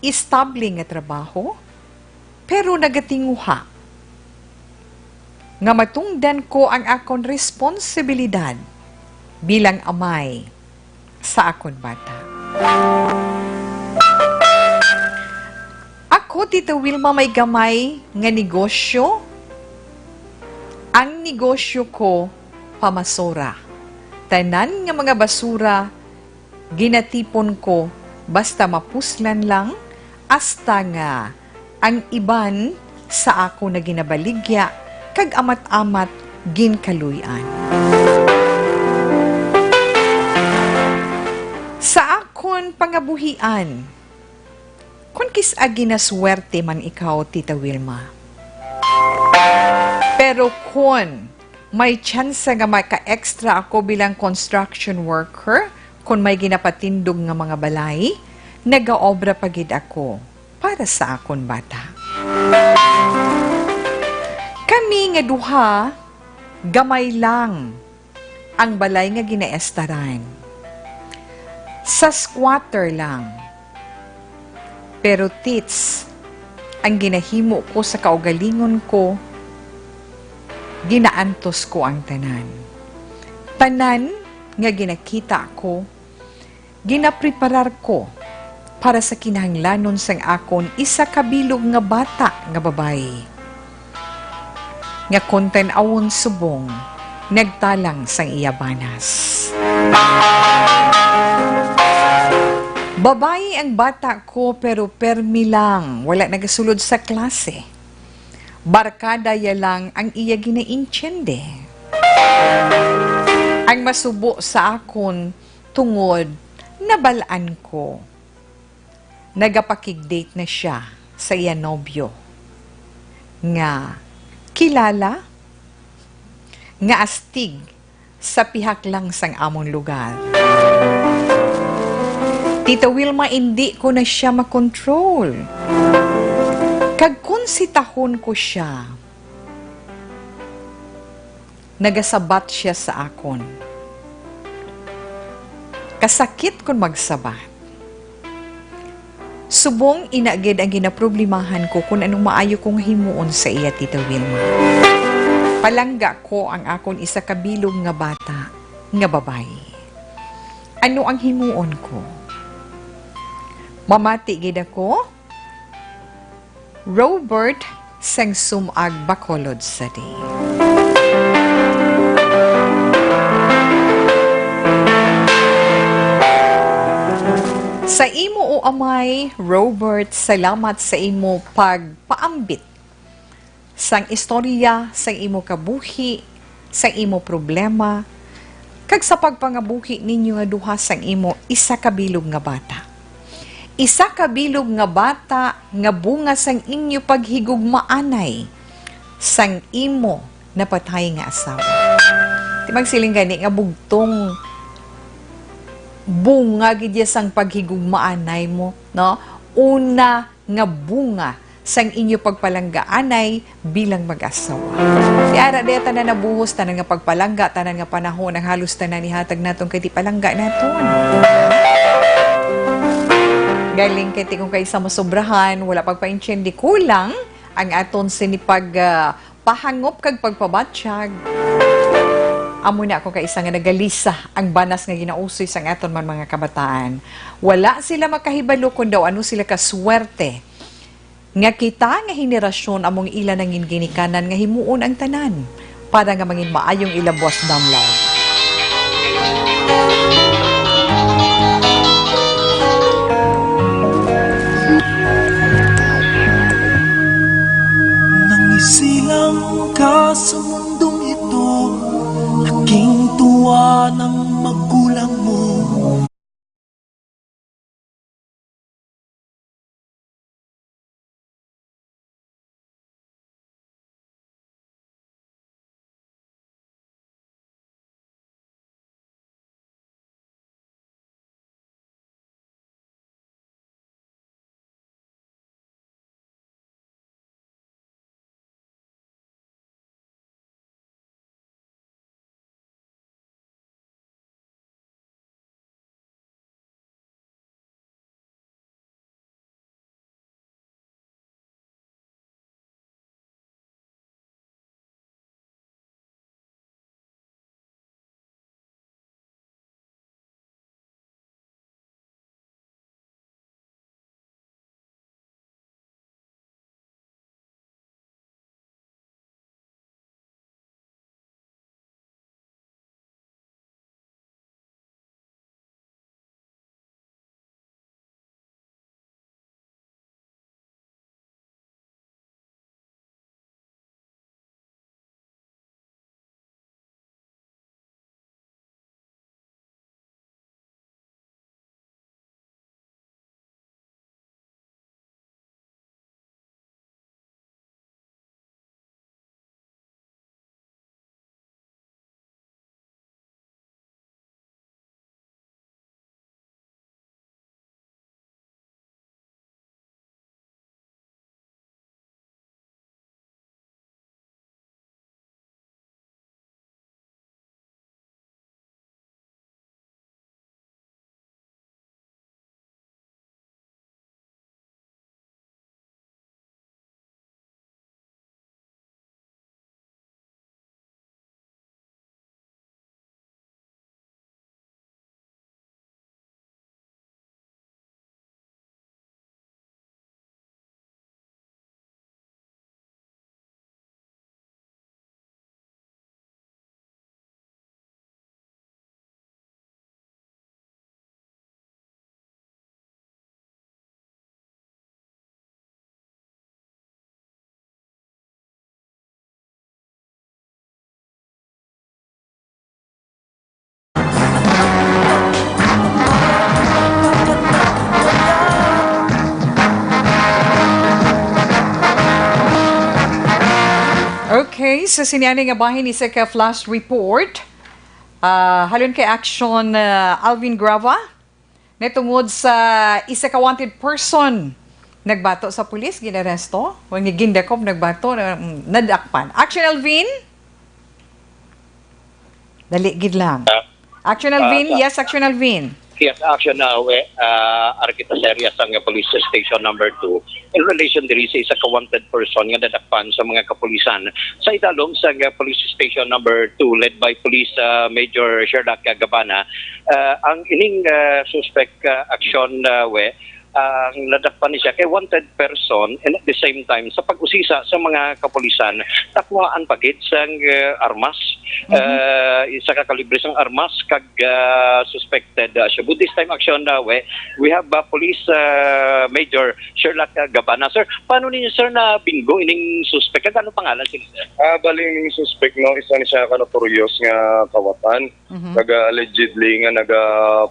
S1: estable nga trabaho, pero nagatinguha nga matungdan ko ang akon responsibilidad bilang amay sa akon bata. Ako, Tita Wilma, may gamay nga negosyo. Ang negosyo ko, pamasura. Tanan nga mga basura, ginatipon ko basta mapuslan lang, hasta nga ang iban sa ako na ginabaligya, kag amat-amat ginkaluyan. Sa akon pangabuhian, kung kis-agi na swerte man ikaw, Tita Wilma. Pero kung may chance nga maka-extra ako bilang construction worker, kung may ginapatindog nga mga balay, nagaobra pagid ako para sa akon bata. Kami nga duha, gamay lang ang balay nga ginaestaran. Sa squatter lang. Pero tits, ang ginahimo ko sa kaugalingon ko, ginaantos ko ang tanan. Tanan nga ginakita ko, ginapreparar ko para sa kinahanglanon sang akon isa kabilog nga bata nga babae. Nga konten-awon subong, nagtalang sang iyabanas. Babae ang bata ko pero permi lang, wala nagasulod sa klase. Barkada ya lang ang iya ginaintyende. Ang masubo sa akon tungod nabalaan ko. Nagapakig-date na siya sa iya nobyo. Nga kilala, nga astig sa pihak lang sang among lugar. Tita Wilma, hindi ko na siya makontrol. Kag konsitahon ko siya, nagasabat siya sa akon. Kasakit kung magsabat. Subong inagid ang ginaproblemahan ko kung anong maayo kong himuon sa iya, Tita Wilma. Palangga ko ang akon isa kabilog nga bata, nga babae. Ano ang himuon ko? Mamati gid ako, Robert sang Sumag, Bacolod City. Sa imo o amay, Robert, salamat sa imo pagpaambit sang istorya, sang imo kabuhi, sang imo problema, kag sa pagpangabuhi ninyo nga duha sang imo isa kabilog nga bata. Isa kabilog nga bata nga bunga sang inyo paghigugmaanay sang imo napatay nga asawa. Di magsiling gani nga bugtong bunga gid sang paghigugmaanay mo, no? Una nga bunga sang inyo pagpalanggaanay bilang mag-asawa. Di ara deta na nabuhos tanan nga pagpalangga, tanan nga panahon ang halos tanan ihatag natong kay ti palangga naton. Galing kay ti kung kay sa masobrahan, wala pagpaintsyendi kulang ang aton sinipag pahangop kag pagpabatsyag. Amo na ako kay isa nga nagalisa ang banas nga ginausoy sang aton man mga kabataan. Wala sila makahibalo kung daw ano sila kaswerte. Nga kita nga henerasyon among ila nangin ginikanan nga himuon ang tanan para nga mangin maayong ilabwas damlaw.
S8: Nangisilang ka sa mundong ito, naging tuwa ng magulang mo.
S1: Okay, sa sinani nga bahin isa ka flash report. Halon kay action Alvin Grava. Netungod sa isa ka wanted person. Nagbato sa pulis, ginaresto. Huwag ni Gindakop, nagbato, nadakpan. Action Alvin? Dali, gid lang. Action Alvin? Yes, Action Alvin.
S10: Yes, action na Arkita Serias ang police station number 2 in relation diri sa isa ka wanted person nga nadakpan sa mga kapulisan sa idalom sa police station number 2 led by police Major Sherlock Gabana. Ang ining suspect action ang nadakpan niya kay wanted person and at the same time sa pag-usisa sa mga kapulisan takwaan pagit sa armas isa ka kalibre sang armas kag suspected siya. But this time action we have police Major Sherlock Gabana. Sir, paano ninyo sir na bingo ining suspect? Kag ano pangalan sila sir?
S11: Baling ning suspect no, isa ni siya ka notorious nga kawatan. Naga allegedly nga naga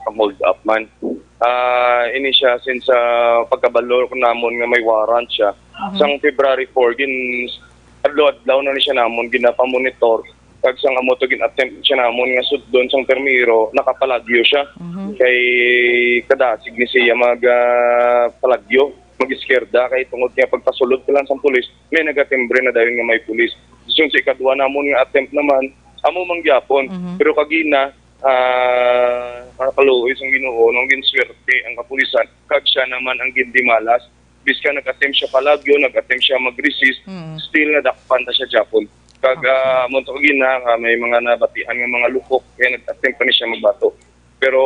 S11: hold up man. Ini siya since pagkabalo namon nga may warrant siya. Sang February 4 gin adlaw na ni siya namon ginapamonitor. Kag sang amo to gin-attempt siya namon nga sudlon sang permiro nakapalagyo siya. Kay kadasig ni siya palagyo mag-iskerda kay tungod niya pagpasulod ko lang sang pulis may nagatimbre na dayon nga may pulis. So sa ikadwa namon nga attempt naman amo mangyapon pero kagina kaluoy ang Ginoo nung ginswerte ang kapulisan kag siya naman ang gindimalas biska nag-attempt siya palagyo nag-attempt siya mag-resist still nadakpan ta siya Japon kag monto gina may mga nabatian nga mga lukok kaya nag-attempt pa ni siya magbato pero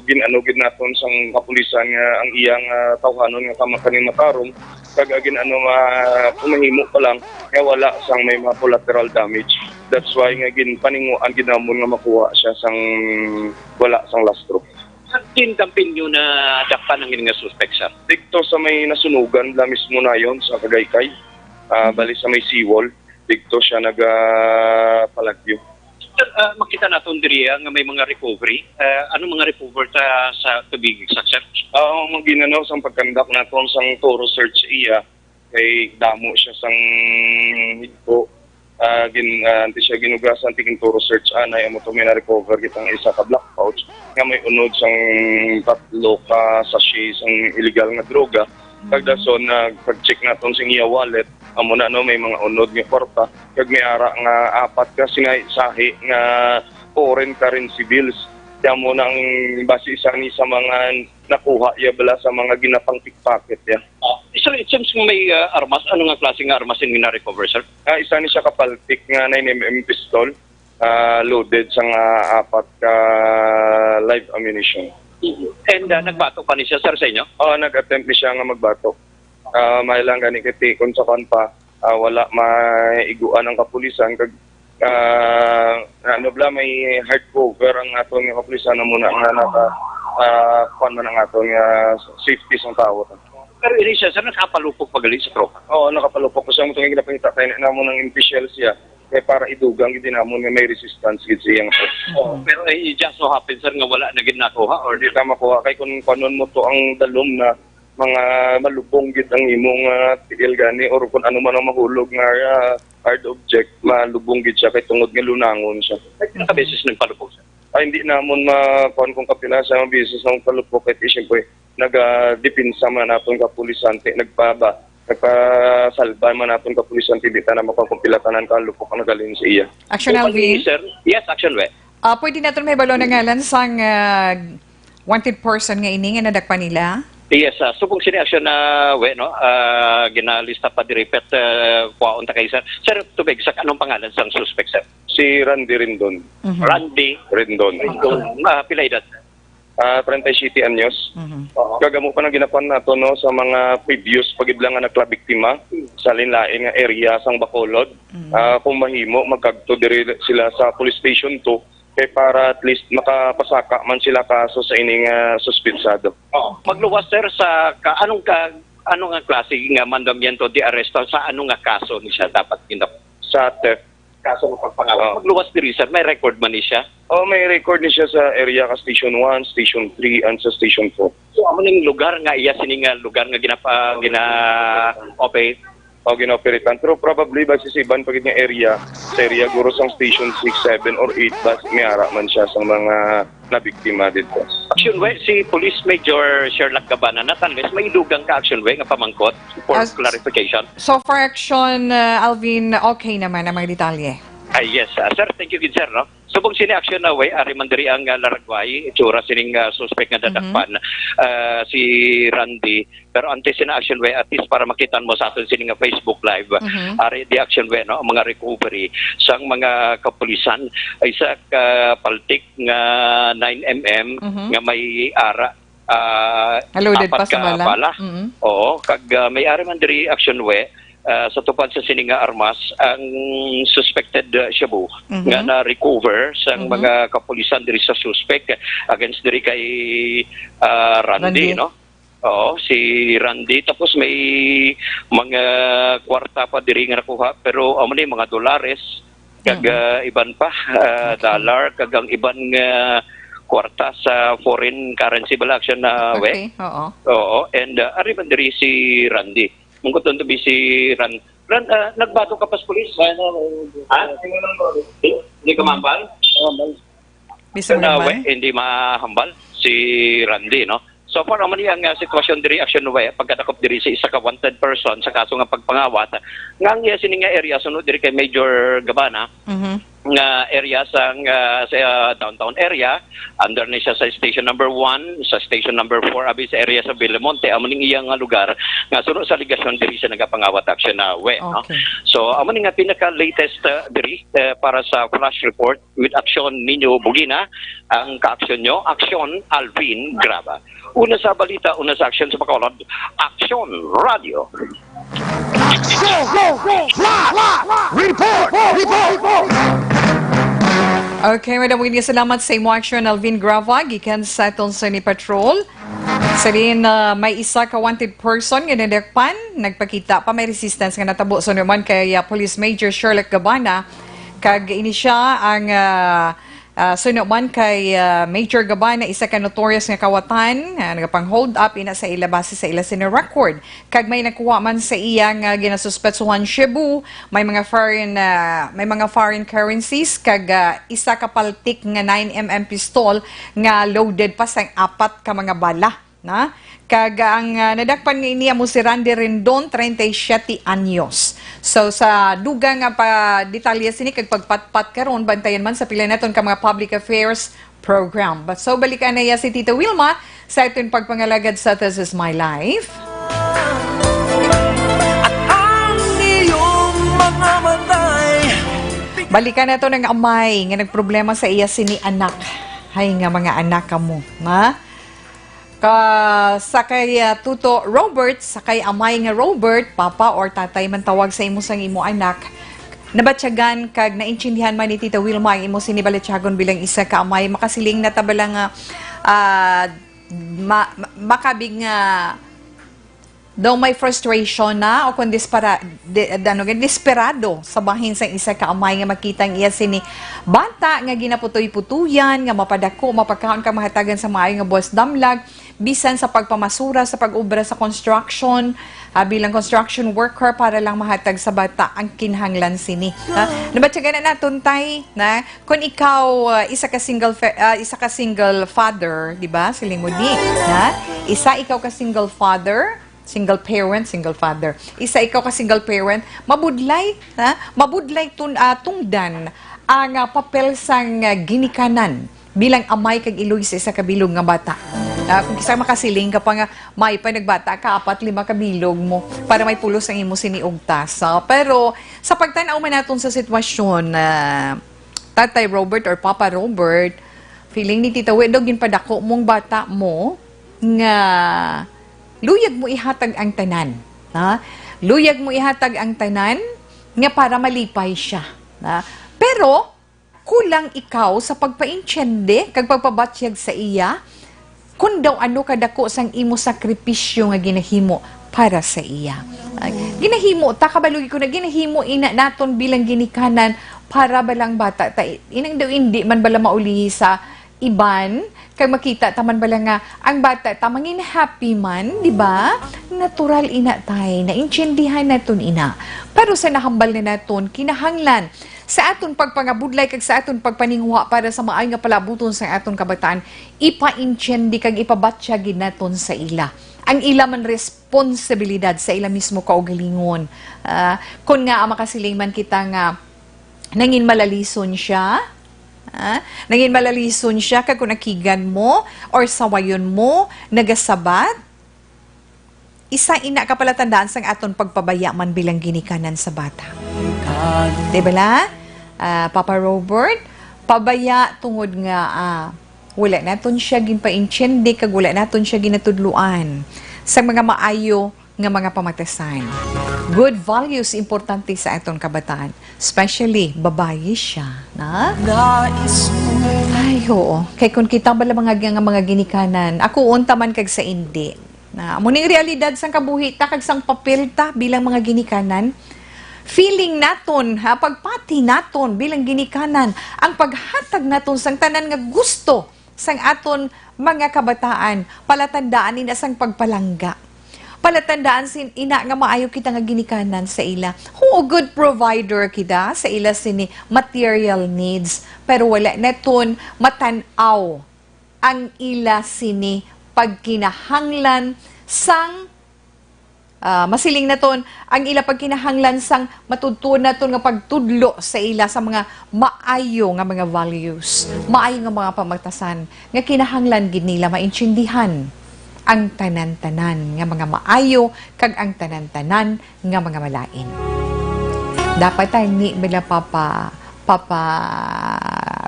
S11: gid naton sang kapulisan nga ang iyang tawhanon nga kamakaning matarong kag pumahimo pa lang kaya wala sang may mga collateral damage. That's why nga paninguan ginamon nga makuha siya sang wala sang lastro.
S10: Tindampin nyo na dakpan ang nga suspect, sir.
S11: Dito sa may nasunugan, la mismo na yon sa Kagaykay. Bali sa may seawall, dito siya nagpalagyo.
S10: Sir, makita natin diriya nga may mga recovery. Ano mga recover sa tubig, sir?
S11: Ang ginanaw sang pagkandak naton sang thorough search iya kay damo siya sang higpo. Anti siya ginugasan tiging thorough search anay amo to may na-recover kitang isa ka black pouch nga may unod sang 3 ka sachet sang illegal nga droga. Pagdason nagpag-check naton sing iya wallet amo na no may mga unod nga kwarta kag may ara nga 4 ka sahi nga foreign currency bills. Kaya mo nang base isa ni sa mga nakuha ya bala sa mga ginapang pickpocket ya.
S10: Sir, it seems may armas. Ano nga klaseng armas yung na-recover, sir?
S11: Isa ni siya kapaltik nga 9mm pistol loaded sa nga 4 ka live ammunition.
S10: And nagbato pa ni siya, sir, sa inyo?
S11: Nag-attempt ni siya nga magbato. May lang gani kitikon sa kanpa, wala maiguan ang kapulisan kag may hard cover ang aton nga kapulisan na muna nga naka man ang aton nga safety sang tao.
S10: Pero ini siya, sir, nakapalupok pagali sa tropa.
S11: Oo, nakapalupok ko siya mo itong ginapangita tayo na mo ng official siya kaya para idugang gid namon nga may resistance gid siyang
S10: Pero it just so happens, sir, nga wala na gid nakuha or
S11: di ta makuha kay kung kanon mo to ang dalom na mga malubong gid ang imong tigil gani or kung ano man ang mahulog nga hard object malubong gid siya kay tungod nga lunangon siya.
S10: Naka beses nang palupok, sir?
S11: Hindi namon makuan kung kapila sa mga beses ng palupok kay siyempre nag-depensa man naton kapulisan nagpasalba man naton kapulisan di ta na makumpilatanan kalupok ang nagaling sa iya.
S1: Action Alvin.
S10: Sir? Yes, action we.
S1: Pwede natin may balo na ngalan sang wanted person nga ini nga nadakpan nila.
S10: Yes, subong sini action na we no ginalista pa direpet kuwaon ta kay sir. Sir, tubig sa anong pangalan sang suspect, sir?
S11: Si Randy Rendon.
S10: Randy
S11: Rendon.
S10: Pila edad?
S11: 37 anyos. Kagamo pa na ginapan nato no sa mga previous pagidlang nga naklabiktima sa linlain nga area sang Bacolod. Kung mahimo magkadto diri sila sa police station 2 kay para at least makapasaka man sila kaso sa ining suspitsado.
S10: Magluwas, sir, sa anong nga klase nga mandamiento di aresto sa anong nga kaso ni siya dapat ginap
S11: Sa theft.
S10: kaso ng pagpangawa. Magluwas diri, sir, may record man ni siya.
S11: May record ni siya sa area ka Station 1, Station 3, and sa Station 4.
S10: So, ano yung lugar nga iya sining lugar nga gina-operate?
S11: Gina-operatean. Pero probably ba si Iban pagit nga area, sa area guro sang Station 6, 7, or 8, bas mayara man siya sa mga nabiktima dito.
S10: Action way, si Police Major Sherlock Cabana natanles, may ilugang ka action way nga pamangkot for clarification.
S1: So for action, Alvin, okay naman ang mga detalye.
S10: Yes, sir, thank you, good sir, no? Subong sini action na way, ari man diri ang laragway, itsura sining suspect nga dadakpan, si Randy. Pero antes sina action way, at least para makitan mo sa aton sining Facebook Live, ari di action way, no? Ang mga recovery sang mga kapulisan, ay sa paltik nga 9mm nga may ara.
S1: Loaded pa
S10: 4
S1: sa
S10: ka
S1: bala.
S10: Oo, kag may ari man diri action way, sa tupad sa sininga armas ang suspected shabu nga na-recover sa mga kapulisan diri sa suspect against diri kay Randy, no? Oo, si Randy. Tapos may mga kwarta pa diri nga nakuha pero amo ni mga dolares kag iban pa dollar kag ang iban nga kwarta sa foreign currency bala action na we. Oo, and ari man diri si Randy. Mungkot doon to be si Ran, nagbato ka pa sa polis? Hindi ka mahambal? Hindi mahambal si Randy, no? So far naman yung sitwasyon diri action way pagkadakop diri sa isa ka wanted person sa kaso nga pagpangawat. Nga ang sining nga area sunod diri kay Major Gabana. Nga area sa downtown area, under ni siya sa station number 1, sa station number 4 abi sa area sa Villamonte, amo ning iyang lugar nga sunod sa ligasyon diri sa nagapangawat action na we, no? So amo ning nga pinaka latest diri para sa flash report with action ninyo Bugina, ang ka-action nyo, Action Alvin Graba. Una sa balita, una sa action sa Bacolod, Action Radio.
S1: Okay, madam, salamat sa imo action, Alvin Grava, gikan sa itong Sunny Patrol. Sa rin, may isa ka wanted person nga nadakpan, nagpakita pa may resistance nga natabo sa naman kay Police Major Sherlock Gabana, kag ini siya ang sunuman kay Major Gabana, isa ka notorious nga kawatan, nagapang hold up ina sa ila base sa ila sino record. Kag may nakuha man sa iya nga ginasuspetsuhan Cebu, may mga foreign currencies, kag isa ka paltik nga 9mm pistol nga loaded pa sa 4 ka mga bala. Na? Kag ang nadakpan nga iniya mo si Randy Rendon, 37 anyos. So sa duga nga pa detalye sini kag pagpatpat karon bantayan man sa pila naton ka mga public affairs program. But so balikan na ya si Tita Wilma sa itong pagpangalagad sa This Is My Life. Balikan na to ng amay nga nagproblema sa iya sini anak. Hay nga mga anak mo, na? Sakay tuto Robert, sakay amay nga Robert, papa or tatay man tawag sa imo sang imo anak, nabatyagan kag naintindihan man ni Tita Wilma ang imo sinibalatyagon bilang isa ka amay, makasiling na tabala nga makabig nga daw may frustration na o kung desperado sa bahin sa isa ka amay nga makitang iya sini bata nga ginaputoy-putuyan nga mapadako mapagkaon ka mahatagan sa maayo nga buwas damlag bisan sa pagpamasura sa pag-ubra sa construction bilang construction worker para lang mahatag sa bata ang kinahanglan sini. Nabatyagan na naton tay na kung ikaw isa ka single father, di ba? Siling mo di, na ikaw ka single father, single parent, single father. Isa ikaw ka single parent, mabudlay tungdan ang papel sang ginikanan bilang amay kag iloy sa isa ka bilog nga bata. Kung kisa makasiling ka pa nga, may pa nagbata ka, 4-5 kabilog mo para may pulos ang imo siniugtas. Pero sa pagtanaw man natin sa sitwasyon Tatay Robert or Papa Robert, feeling ni Tita Wedo, ginpadako mong bata mo nga luyag mo ihatag ang tanan. Luyag mo ihatag ang tanan nga para malipay siya. Pero kulang ikaw sa pagpaintyende kag pagpabatyag sa iya kung daw ano kadako sang imo sakripisyo nga ginahimo para sa iya. Ginahimo, kabalugi ko na ginahimo ina naton bilang ginikanan para balang bata. Inang daw hindi man bala maulihi sa iban, kag makita taman bala nga ang bata tamangin happy man, di ba? Natural ina tay, naintindihan naton ina. Pero sa nahambal na naton kinahanglan sa aton pagpangabudlay kag sa aton pagpaningwa para sa maay nga palabuton sa aton kabataan, ipaintindi kag ipabatyagin naton sa ila. Ang ila man responsibilidad sa ila mismo kaugalingon. Kung nga makasiling man kita nga nangin malalison siya, nangin malalison siya kag kung nakigan mo or sawayon mo nagasabat, isa ina kapalatandaan sang aton pagpabaya man bilang ginikanan sa bata. Diba la? Papa Robert, pabaya tungod nga wala naton siya ginpaintyende kag wala naton siya ginatudluan sa mga maayo nga mga pamatasan. Good values importante sa aton kabataan, especially babae siya, na? Ay, oo. Kay kung kita bala mga ginikanan, ako unta man kag sa indi. Na muning realidad sang kabuhi ta kag sang papel ta bilang mga ginikanan. Feeling naton, pagpati naton bilang ginikanan, ang paghatag naton sang tanan nga gusto sang aton mga kabataan, palatandaan ina sang pagpalangga. Palatandaan sin ina nga maayo kita nga ginikanan sa ila. Good provider kita sa ila sini material needs, pero wala naton matanaw ang ila sini pagkinahanglan sang masiling naton ang ila pagkinahanglan sang matudtod naton nga pagtudlo sa ila sa mga maayo nga mga values, maayo nga mga pamatasan nga kinahanglan gid nila maintindihan ang tanan-tanan nga mga maayo kag ang tanan-tanan nga mga malain. Dapat tayo ni bila Papa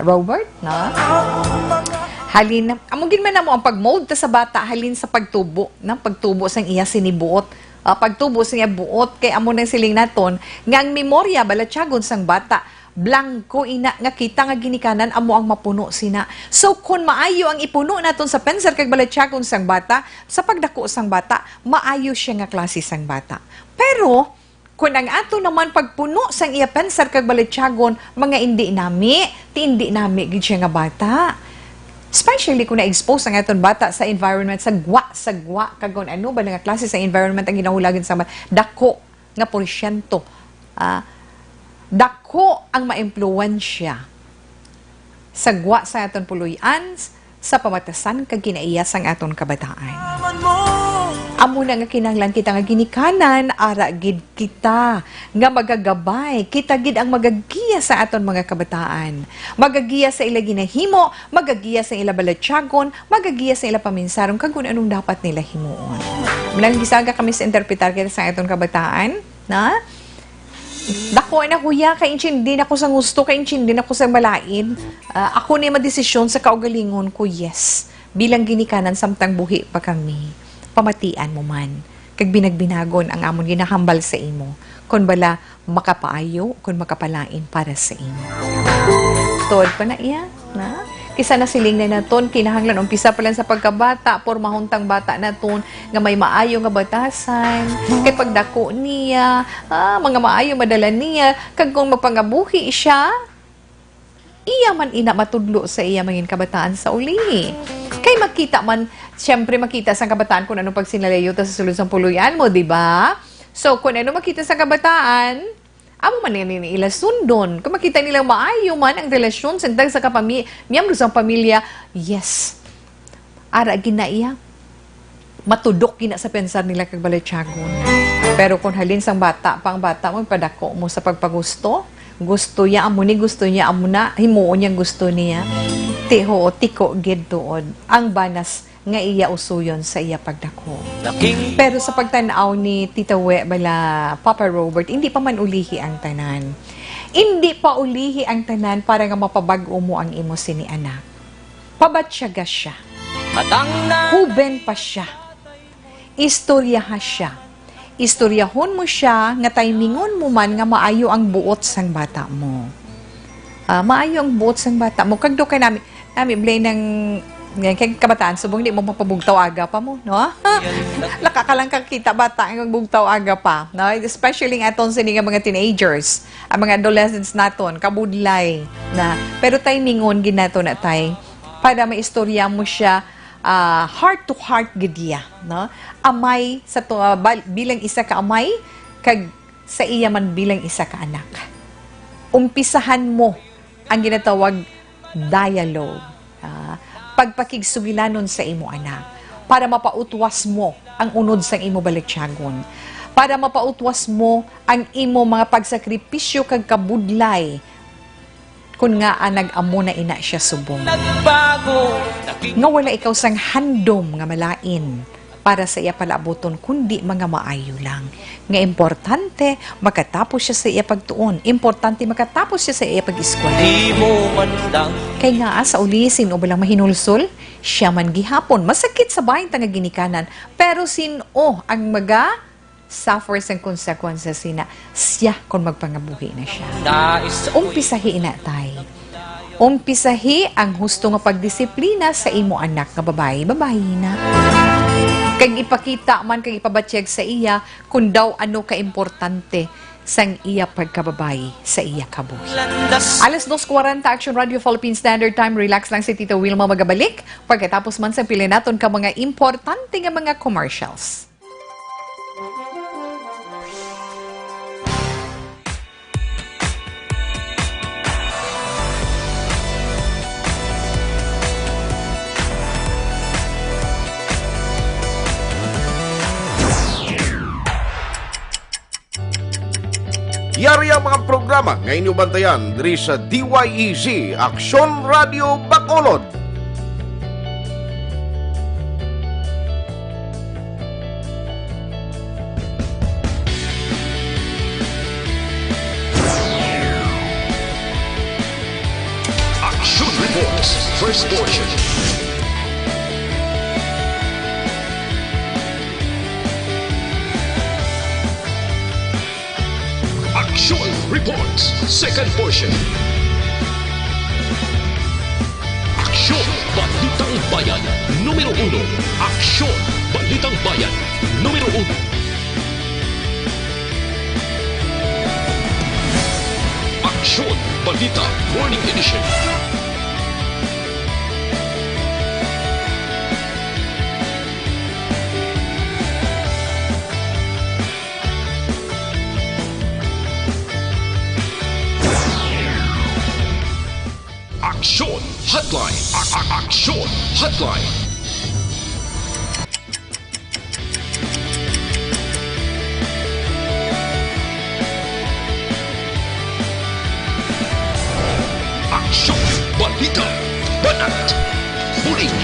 S1: Robert, na? Halin, amugin man na mo ang pag-mold ta sa bata halin sa pagtubo, na pagtubo sang iya sinibuot pagtubo sa iya buot kay amo nang siling naton nga ang memorya balatyagon sang bata blanco ina nga kita nga ginikanan amo ang mapuno sina. So kung maayo ang ipuno naton sa penser kag balatyagon sang bata, sa pagdako sang bata, maayo siya nga klase sang bata. Pero kung ang ato naman pagpuno sang iya penser kag balatyagon, mga hindi nami gid siya nga bata. Especially kung na-expose ang aton bata sa environment, sagwa, kagon ano ba nga klase sa environment ang ginahulagan sa bata, dako nga porsyento. Dako ang maimpluwensya sagwa sa aton puluyan sa pamatasan kag kinaiya sang aton kabataan. Amo na nga kinahanglan kita nga ginikanan, ara gid kita nga magagabay, kita gid ang magagiya sa aton mga kabataan. Magagiya sa ila ginahimo, magagiya sa ila balatyagon, magagiya sa ila paminsaron kag kung anong dapat nila himuon. Mulang gisaga kami sa interpretar kita sa aton kabataan, na dako na kuya, kainchindi na ko sa gusto, kainchindi na ko sa balain. Ako na madesisyon sa kaugalingon ko, yes. Bilang ginikanan samtang buhi pa kami, pamatian mo man. Kag binagbinagon ang amon ginahambal sa imo. Kung bala makapaayo, kung makapalain para sa imo. Tuod pa na iya, na? Kisa na siling na naton, kinahanglan umpisa pa lang sa pagkabata, pormahuntang bata naton, nga may maayo nga batasan, kay pagdako niya, mga maayo madala niya, kag kung mapangabuhi siya, iya man ina matudlo sa iya mangin kabataan sa uli. Kay makita man, siyempre makita sa kabataan kung anong pagsinalayo ta sa sulod sa puluyan mo, di ba? So, kung ano makita sa kabataan, amo man nila ila sundon. Kung makita nila maayo man ang relasyon sa miyembro sa pamilya, yes. Ara ginaiya. Matudok gina sa pensar nila kag balatyagon. Pero kung halin sang bata, pang bata mo padako mo sa pagpagusto, gusto niya amo ni gusto niya amo na himuon niya gusto niya. Tiho tiko gid tuod ang banas nga iya usuyon sa iya pagdako. Pero sa pagtanaw ni Tita We bala Papa Robert, hindi pa man ulihi ang tanan. Hindi pa ulihi ang tanan para nga mapabag-o mo ang imo sini anak. Pabatsyaga siya. Huben pa siya. Istoryaha siya. Istoryahon mo siya nga timingon mo man nga maayo ang buot sang bata mo. Maayo ang buot sang bata mo. Kagdo kay nami blay ng kay kabataan, subong di mo mapabugtaw aga pa mo, no? Nakakalang kakita bata ang bugtaw aga pa, no? Especially nga aton sini nga mga teenagers, ang mga adolescents naton, kabudlay na. Pero timingon ginato na tay para maistorya mo siya heart to heart gidya, no? Amay sa to, bilang isa ka amay kag sa iya man bilang isa ka anak. Umpisahan mo ang ginatawag dialogue. Pagpakigsugilanon sa imo anak para mapautwas mo ang unod sang imo balatyagon, para mapautwas mo ang imo mga pagsakripisyo kag kabudlay kun nga nag-amo na ina siya subong nga wala ikaw sang handom nga malain para sa iya palabuton kundi mga maayo lang. Nga importante makatapos siya sa iya pagtuon. Importante makatapos siya sa iya pag-eskwela. Kay nga sa uli sino ba lang mahinulsol? Siya man gihapon. Masakit sa bahin tanga ginikanan. Pero sino ang suffers ang konsekwensya sina? Siya kung magpangabuhi na siya. Umpisahi na tayo. Umpisahi ang husto nga pagdisiplina sa imo anak nga babae na. Kag ipakita man, kag ipabatsyag sa iya kung daw ano ka-importante sang iya pagkababay sa iya kabuhi. Alas 2:40 Action Radio Philippine Standard Time. Relax lang si Tita Wilma magabalik pagkatapos man sa pili naton ka mga importante nga mga commercials.
S12: Yari ang mga programa nga inyong bantayan diri sa DYEZ Aksyon Radio Bacolod.
S3: Action Reports, first portion.
S13: Reports, second portion. Aksyon, Balitang Bayan, numero 1. Aksyon, Balitang Bayan, numero 1. Aksyon, Balita, Morning Edition. Aksyon, Hotline. Aksyon, Hotline. Aksyon, Balita, Banat, Huling.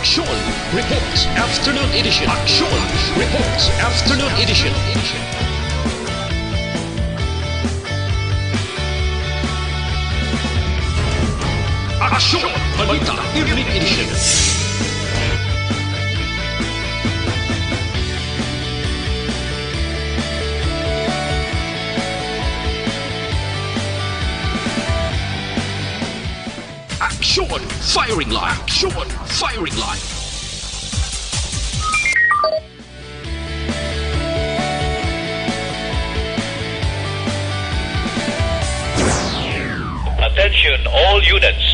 S13: Aksyon, Reports, Afternoon Edition. Aksyon, Reports, Afternoon Edition. Aksyon, Balita, Evening Edition. Aksyon, Firing Line. Aksyon, Firing Line.
S14: Attention all units.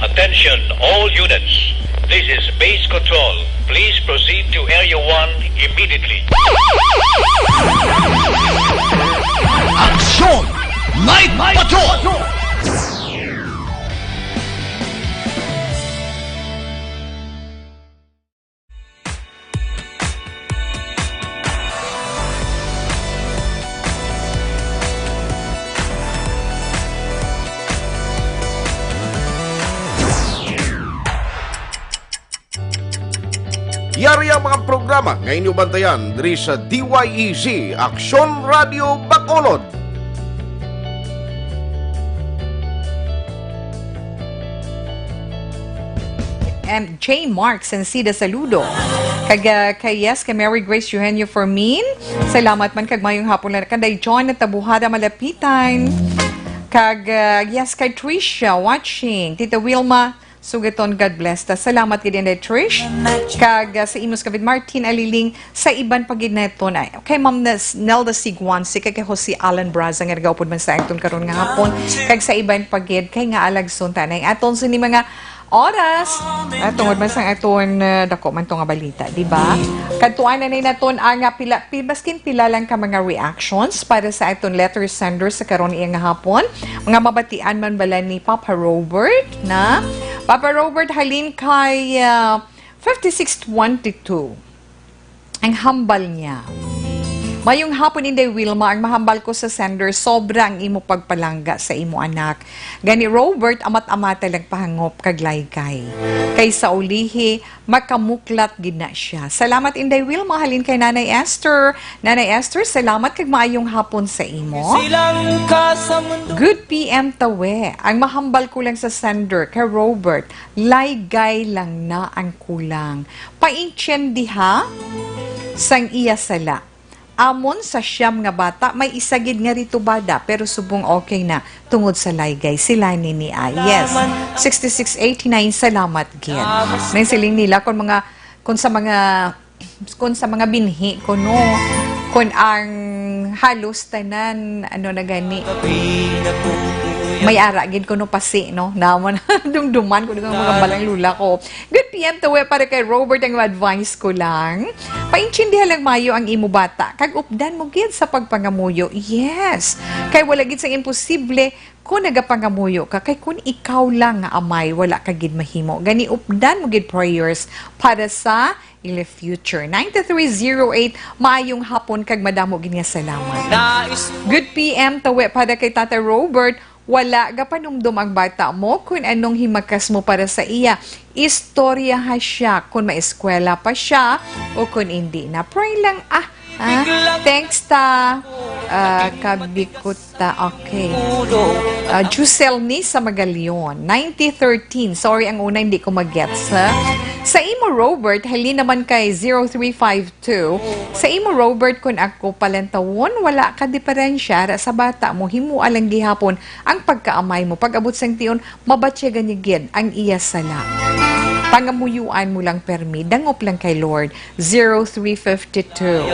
S14: Attention all units. This is base control. Please proceed to Area 1 immediately.
S13: Aksyon, Night Patrol.
S12: Yari ang mga programa nga inyong bantayan diri sa DYEZ Aksyon Radio Bacolod.
S1: And J. Mark Sencida saludo. Kay yes, kay Mary Grace Eugenio Formin. Salamat man kag mayong hapon lang. Kanday John at Tabuhada Malapitan. Yes, kay Tricia watching. Tita Wilma Sugaton, God bless ta. Salamat gid inday Trish. Sa Imus David Martin Aliling sa iban pagid neto na. Kay Ma'am Nelda Sigwan, si kay Jose Alan Braza nga nagaupod man sa akton karon nga hapon. Kag sa iban pagid kay nga alagson tanay aton sa ni mga oras tungod man sa aton dako man to nga balita, di ba? Kadtuan na naton ang baskin pila lang ka mga reactions para sa aton letter sender sa karon iya nga hapon. Mga mabatian man bala ni Papa Robert na Papa Robert halin kay 5622. Ang hambal niya. Mayong hapon Inday Wilma, ang mahambal ko sa sender, sobrang imo pagpalangga sa imo anak. Gani Robert, amat-amata lang pahangop kaglaykay. Kay sa ulihi, makamuklat gid na siya. Salamat Inday Wilma, halin kay Nanay Esther. Nanay Esther, salamat kag maayong hapon sa imo. Good PM tawe. Ang mahambal ko lang sa sender, kay Robert, laygay lang na ang kulang. Paintyen diha, sang iya sala. Amon sa siyam nga bata, may isagid nga rito bada, pero subong okay na tungod sa laygay. Sila ni yes. 6689, salamat gid. May siling nila kung sa mga binhi ko no. Kung ang halos tanan na gani. May ara gid ko no pasi no. Naman dumduman ko ng mga balang lula ko. Good PM tawe para kay Robert ang advice ko lang. Paintindihan lang mayo ang imo bata. Kag updan mo gid sa pagpangamuyo. Yes. Kay wala gid sang imposible kung nagapangamuyo ka. Kay kun ikaw lang nga amay wala ka gid mahimo. Gani updan mo gid prayers para sa ila future. 9308 maayong hapon kag madamo gid nga salamat. Good PM tawe para kay Tata Robert. wala gapanumdum ang bata mo kung anong himakas mo para sa iya. Istorya ha siya kung may eskwela pa siya o kung hindi na. Pray lang, thanks ta. Kabikuta, okay. Juselni sa Magalion, 9013. Sorry, ang una hindi ko mag-gets, ha? Sa imo, Robert, hali naman kay 0352. Sa imo, Robert, kung ako palantawon, wala ka diferensya sa bata mo, himu alang gihapon ang pagkaamay mo. Pag abot sang tiyon, mabatya ganyagid ang iya sala. Pangamuyuan mo lang permi, dangop lang kay Lord. 0352.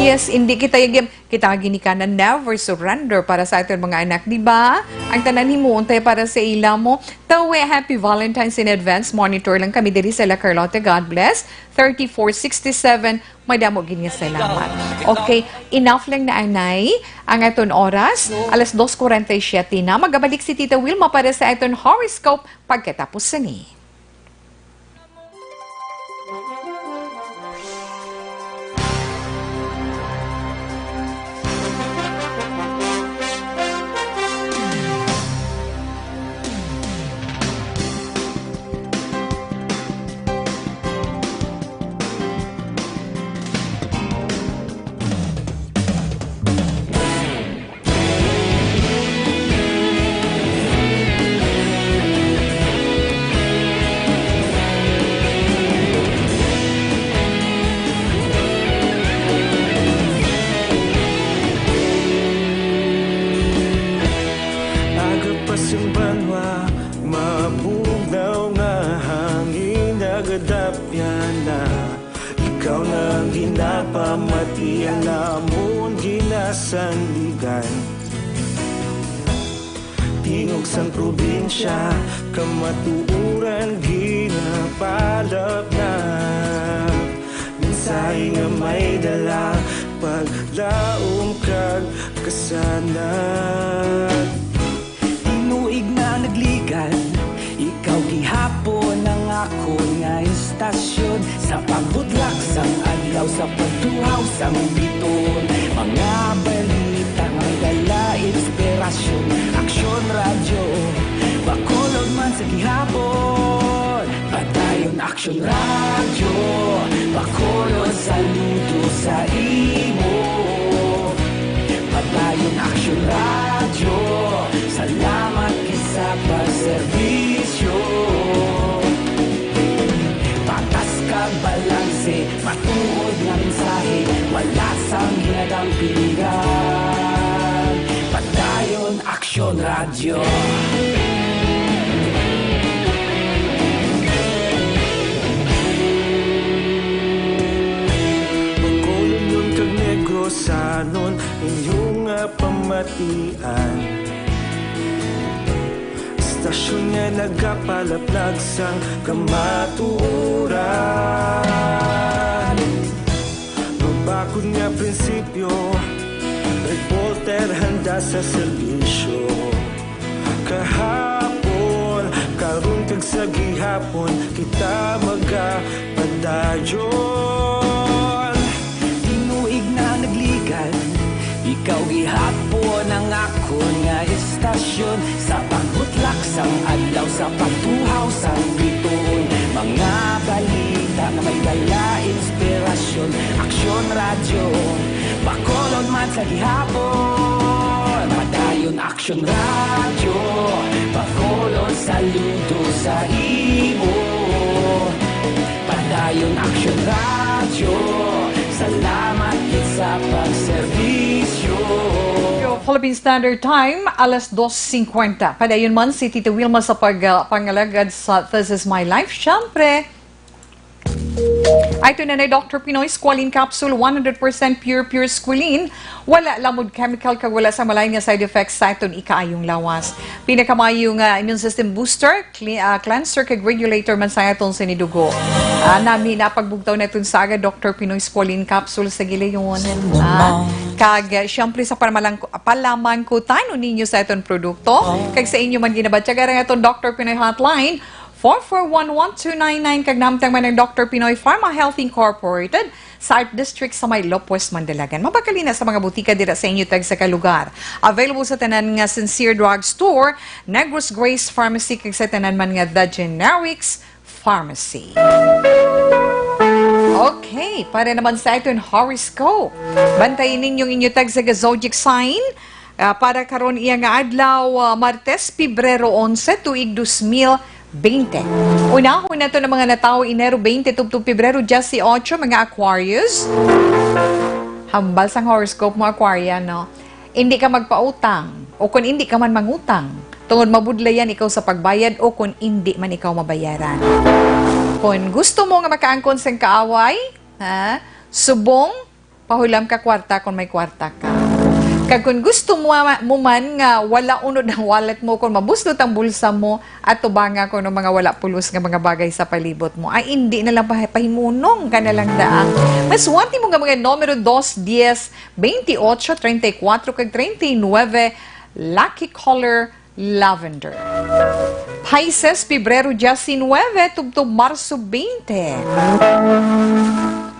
S1: Yes, hindi kita yagim. Kita gini ka na never surrender para sa ating mga anak, di ba? Ang tanan himuuntay para sa ila mo. Tawe, happy Valentine's in advance. Monitor lang kami diri sa La Carlota. God bless. 3467. Madamo gini salamat. Okay, enough lang na anay ang aton oras. Alas 2:47 na. Magabalik si Tita Wilma para sa aton horoscope pagkatapos sa ni.
S8: Ikaw na ginapamati ang namon ginasandigan. Tingog sang probinsya, kamatuuran ginapalap na. Minsay nga may dala, paglaom kag kasanag.
S9: Inuig na nagligan, ikaw gihapon ang ako nga istasyon. Sa pagbudlak sang adlaw, sa pagtuhaw sang biton. Mga balita nga dala inspirasyon. Aksyon radyo, bakolod man sa gihapon. Padayon aksyon radyo, bakolod saludo sa imo. Padayon aksyon radyo, salamat kisa pagserbisyo. Patas kag balanse, matuod nga mensahe, wala sang hinagang piligan. Padayon aksyon radyo.
S8: Bakolod nun kag negosanon, inyong nga pamatian. Stasyon nga nagapalaplag sang kamatuuran. Mabakod nga prinsipyo, reporter handa sa serbisyo. Kahapon, karon kag sa gihapon, kita magapadayon.
S9: Inuig na nagligan, ikaw gihapon ang ako nga istasyon. Sa pagbutlak sang adlaw, sa pagtuhaw sang biton. Mga balita na may dala inspirasyon. Aksyon radyo, bakolod man sa gihapon. Padayon aksyon radyo, bakolod saludo sa imo. Padayon aksyon radyo, salamat sa pagserbisyo.
S1: Philippine Standard Time, alas 2:50. Padayon man si Tita Wilma sa pangalagad sa This Is My Life. Siyempre, ito na Dr. Pinoy Squalene Capsule, 100% pure squalene. Wala lamod chemical kag wala sa malay nga side effects sa iton ikaayong lawas. Pinakamayong immune system booster, cleanser kag regulator man sa iton sinidugo. Nami napagbugtaw na itong saga Dr. Pinoy Squalene Capsule sa gilayon. Kag siyempre sa palamangkutan ninyo sa iton produkto. Kag sa inyo man ginabatyaga nga itong Dr. Pinoy Hotline, 441-1299 kag namtang man ng Dr. Pinoy Pharma Health Incorporated sa Art District sa may Lopez, Mandalagan. Mabakali na sa mga butika dira sa inyo tag sa kalugar. Available sa tanan nga Sincere Drug Store, Negros Grace Pharmacy, kag sa tanan man nga The Generics Pharmacy. Okay, para naman sa ito yung horoscope. Bantayin ninyong inyo tag sa zodiac sign. Para karon iya nga adlaw, Martes, Pebrero 11, tuig 2020. Unahon na to ng mga natawo, Enero 20, tubtub Pebrero 18, mga Aquarius. Hambal sang horoscope mo, Aquarian, no? Hindi ka magpautang, o kung hindi ka man mangutang, tungod mabudlayan ikaw sa pagbayad, o kung hindi man ikaw mabayaran. Kung gusto mo nga makaangkon sa kaaway, subong, pahulam ka kwarta kung may kwarta ka. Kag kung gusto mo man nga wala unod ang wallet mo, kung mabustot ang bulsa mo, at tubanga ko ng mga wala pulos nga mga bagay sa palibot mo, ay hindi na lang pahimunong ka na lang daang. Mas wati mo nga mga numero 2, 10, 28, 34, kag 39, lucky color, lavender. Pisces, Pebrero 19, tubtub Marso 20.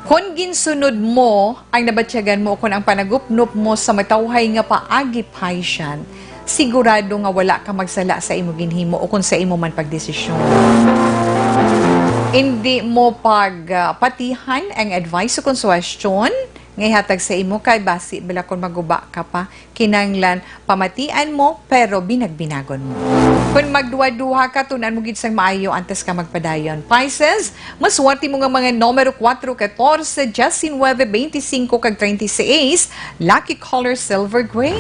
S1: Kung ginsunod mo ang nabatyagan mo kung ang panagupnop mo sa matawhay nga paagi paisyan, sigurado nga wala ka magsala sa imo ginhimo o kung sa imo man pagdesisyon. Hindi mo pagpatihan ang advice o kung suwestyon ngay hatag sa imo kay basi bila kung maguba ka pa, kinanglan pamatian mo pero binagbinagon mo. Kung magduwa-duha ka, tunan mo gid sang maayo antes ka magpadayon. Pisces, maswerte mo nga mga numero 4, 14, 19, 25, kag 36, lucky color silver gray.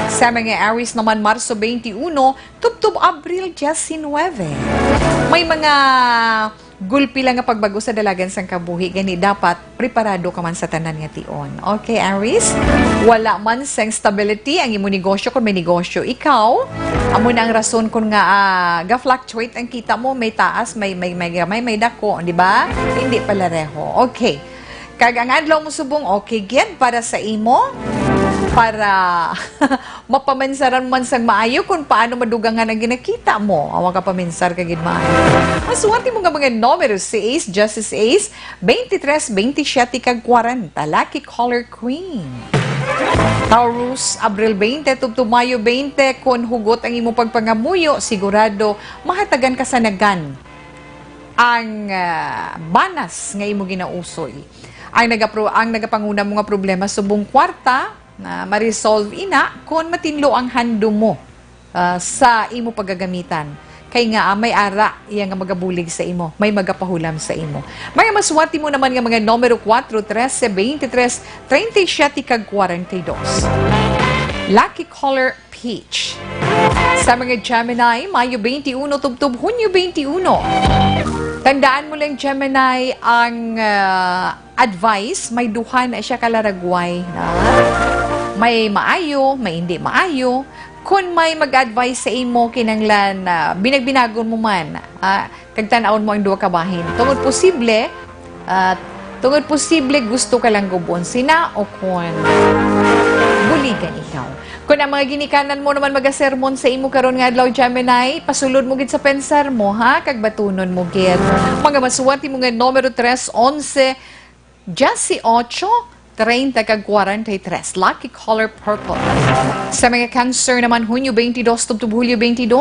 S1: Sa mga Aries naman, Marso 21, tubtub Abril 19. May mga gulpi lang nga pagbago sa dalagan sang kabuhi, gani dapat preparado ka man sa tanan nga tion. Okay, Aries? Wala man sang stability ang imo negosyo kung may negosyo ikaw. Amo na ang rason kung nga ga-fluctuate ang kita mo, may taas, may dako, di ba? Hindi pala reho. Okay. Kag ang adlaw mo subong, okay, get para sa imo, para mapaminsaran man sang maayo kung paano madugangan ang ginakita mo. Awa ka paminsar kagid maayo. Maswerte mo nga mga numero 6, Justice Ace, 23, 27, kag 40, lucky color queen. Taurus, Abril 20, tubtub Mayo 20, kung hugot ang imong pagpangamuyo, sigurado mahatagan ka sa nagan ang banas nga imo ginausoy. Ang nagapanguna mo nga problema subong kwarta na ma-resolve ina kung matinlo ang hando mo sa imo paggagamitan. Kay nga may ara iya nga magabulig sa imo, may magapahulam sa imo. May maswati mo naman nga mga numero 4, 13, 23, 37, kag 42. Lucky color peach. Sa mga Gemini, Mayo 21, tubtub Hunyo 21. Tandaan mo lang, Gemini, ang advice, may duha na siya kalaragway. May maayo, may hindi maayo. Kung may mag-advise sa imo, kinanglan, binagbinagon mo man, kagtanaon mo ang duha kabahin. Tungod posible, gusto ka lang gubon sina o kung buligan ikaw. Kung ang mga ginikanan mo naman magasermon sa imo karon nga adlaw, Gemini, pasulod mo gid sa pensar mo, ha? Kag batunon mo gid. Mga masuwati mo nga numero 3, 11, 18, 30, kag 43. Lucky color purple. Sa mga Cancer naman, Hunyo 22, tubtub Hulyo 22.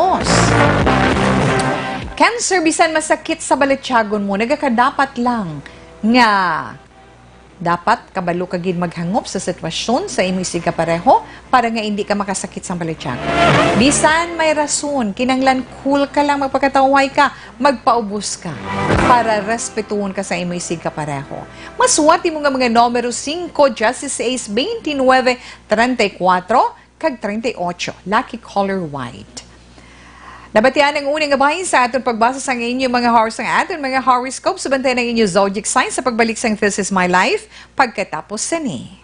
S1: Cancer, bisan masakit sa balityagon mo, nagakadapat lang nga dapat kabalo ka gid maghangop sa sitwasyon sa imo isig kapareho para nga hindi ka makasakit sa balityagon. Bisan may rason, kinanglan cool ka lang, magpakataway ka, magpaubos ka para respetuhon ka sa imo isig kapareho. Maswati mo nga mga numero 5, Justice Ace, 29, 34, kag 38. Lucky color white. Nabatian ang unang gabahin sa aton pagbasa sa inyong mga horoscope ng aton mga horoscope sa bantay ng inyong zodiac sign sa pagbalik sa This Is My Life pagkatapos sa ni.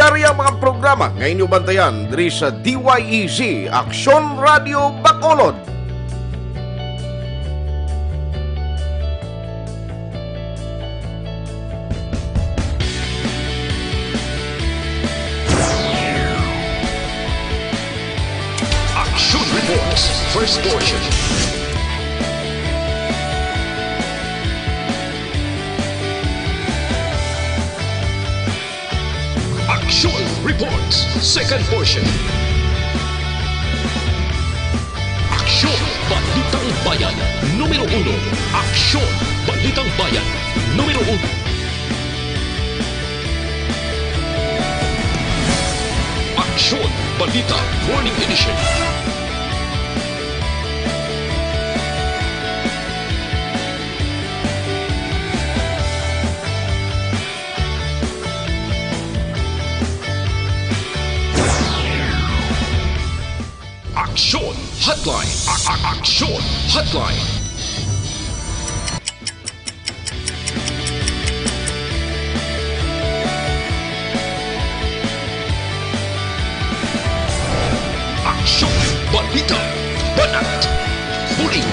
S12: Yari ang mga programa nga inyo bantayan diri sa DYEZ Aksyon Radio Bacolod.
S13: Action Reports, first portion. Action Reports, second portion. Action Balitang Bayan, numero 1. Action Balitang Bayan, numero 1. Action Balita Morning Edition. Action Hotline. Action Hotline. Action Balita Banat Bully.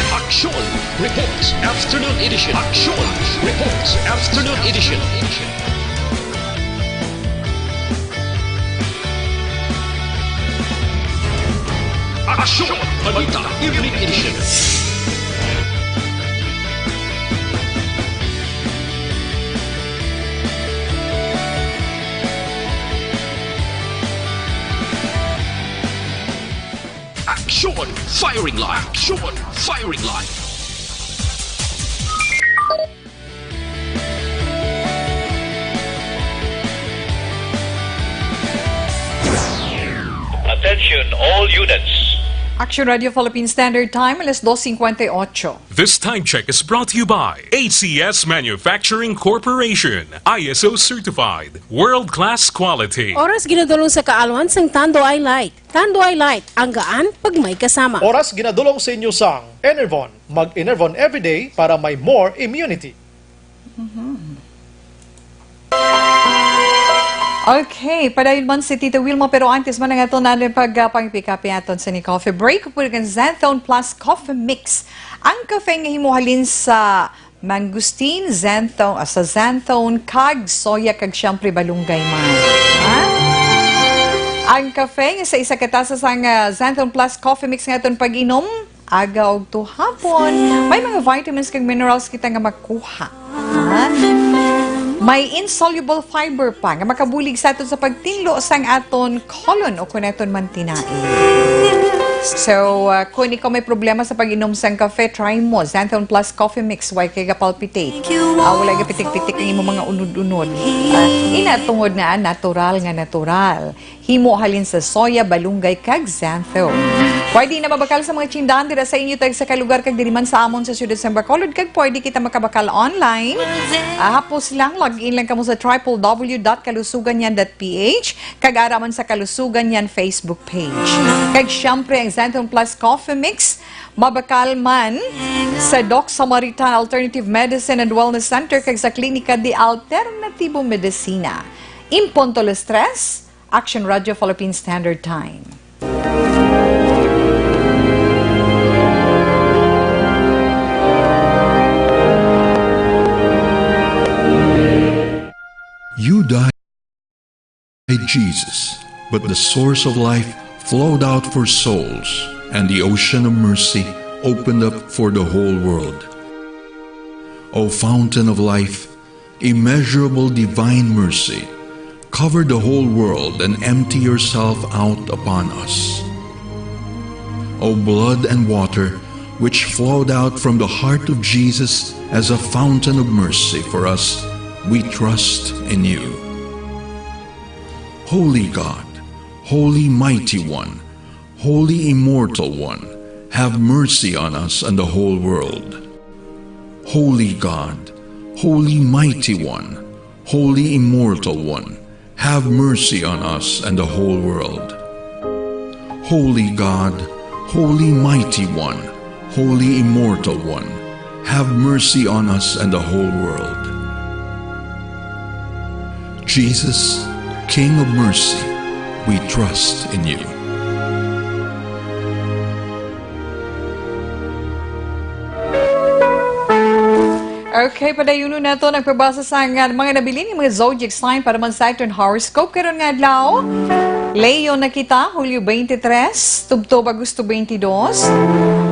S13: Action Reports Afternoon Edition. Action Reports Afternoon Edition. Action Balita Evening Edition. Action Firing Line. Action Firing Line.
S14: Attention all units.
S1: Action Radio Philippine Standard Time, alas 2:58.
S3: This time check is brought to you by ACS Manufacturing Corporation, ISO certified, world-class quality.
S15: Oras ginadulong sa kaalwan sang Tanduay Light. Tanduay Light, ang gaan pag may kasama.
S16: Oras ginadulong sa inyo sang Enervon. Mag-Enervon everyday para may more immunity.
S1: Okay, padayon man si Tita Wilma, pero antes man nga ito na pagpangpikapi aton sa ni Coffee Break. Pwede kang Xanthone Plus Coffee Mix. Ang kafe nga himuhalin sa mangustin, sa xanthone, kag, soya, kag siyempre balunggay man. Ha? Ang kafe nga sa isa katasa sang Xanthone Plus Coffee Mix nga itong pag-inom, aga og to hapon. May mga vitamins kag minerals kita nga makuha. Ha? May insoluble fiber pa nga makabulig sa aton sa pagtinlo sang aton colon o kung aton man tinain. So, kung ikaw may problema sa pag-inom sang kafe, try mo. Xanthone Plus Coffee Mix, why kay palpitate. Wala ka pitik-pitik ang imong mga unod-unod. Inatungod na natural nga natural. Himo halin sa soya, balunggay, kag xanthone. Pwede na mabakal sa mga tsindahan dira sa inyo tag sa kalugar kag diriman sa amon sa siyudad sa Bacolod kag pwede kita makabakal online. Hapos lang, log-in lang kamo sa www.kalusuganyan.ph kag araman sa Kalusugan Yan Facebook page. Kag syempre ang Xanthone Plus Coffee Mix, mabakal man sa Doc Samaritan Alternative Medicine and Wellness Center kag sa Klinika de Alternativo Medicina. Impunto les tres, Action Radio Philippine Standard Time.
S17: You died, Jesus, but the source of life flowed out for souls, and the ocean of mercy opened up for the whole world. O fountain of life, immeasurable divine mercy, cover the whole world and empty yourself out upon us. O blood and water, which flowed out from the heart of Jesus as a fountain of mercy for us, we trust in you. Holy God, Holy Mighty One, Holy Immortal One, have mercy on us and the whole world. Holy God, Holy Mighty One, Holy Immortal One, have mercy on us and the whole world. Holy God, Holy Mighty One, Holy Immortal One, have mercy on us and the whole world. Jesus, King of mercy, we trust in you.
S1: Okay, padayuno na to nagpabasa sa mga nabili ni mga zodiac sign para man sa iton horoscope karon nga adlaw. Leo na kita, Hulyo 23, Tubtob Agosto 22.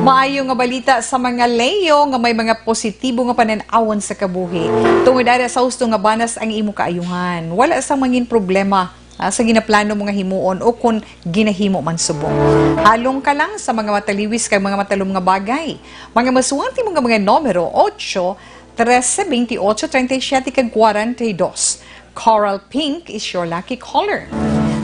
S1: Maayo nga balita sa mga Leo nga may mga positibo nga panan-awon sa kabuhi. Tungod ara sa husto nga banas ang imo kaayuhan. Wala sa mangin problema sa ginaplano mo nga himuon o kung ginahimo man subong. Halong ka lang sa mga mataliwis kay mga matalom nga bagay. Mga masuwante mo nga mga numero 8, 13, 28, 37, kag 42. Coral pink is your lucky color.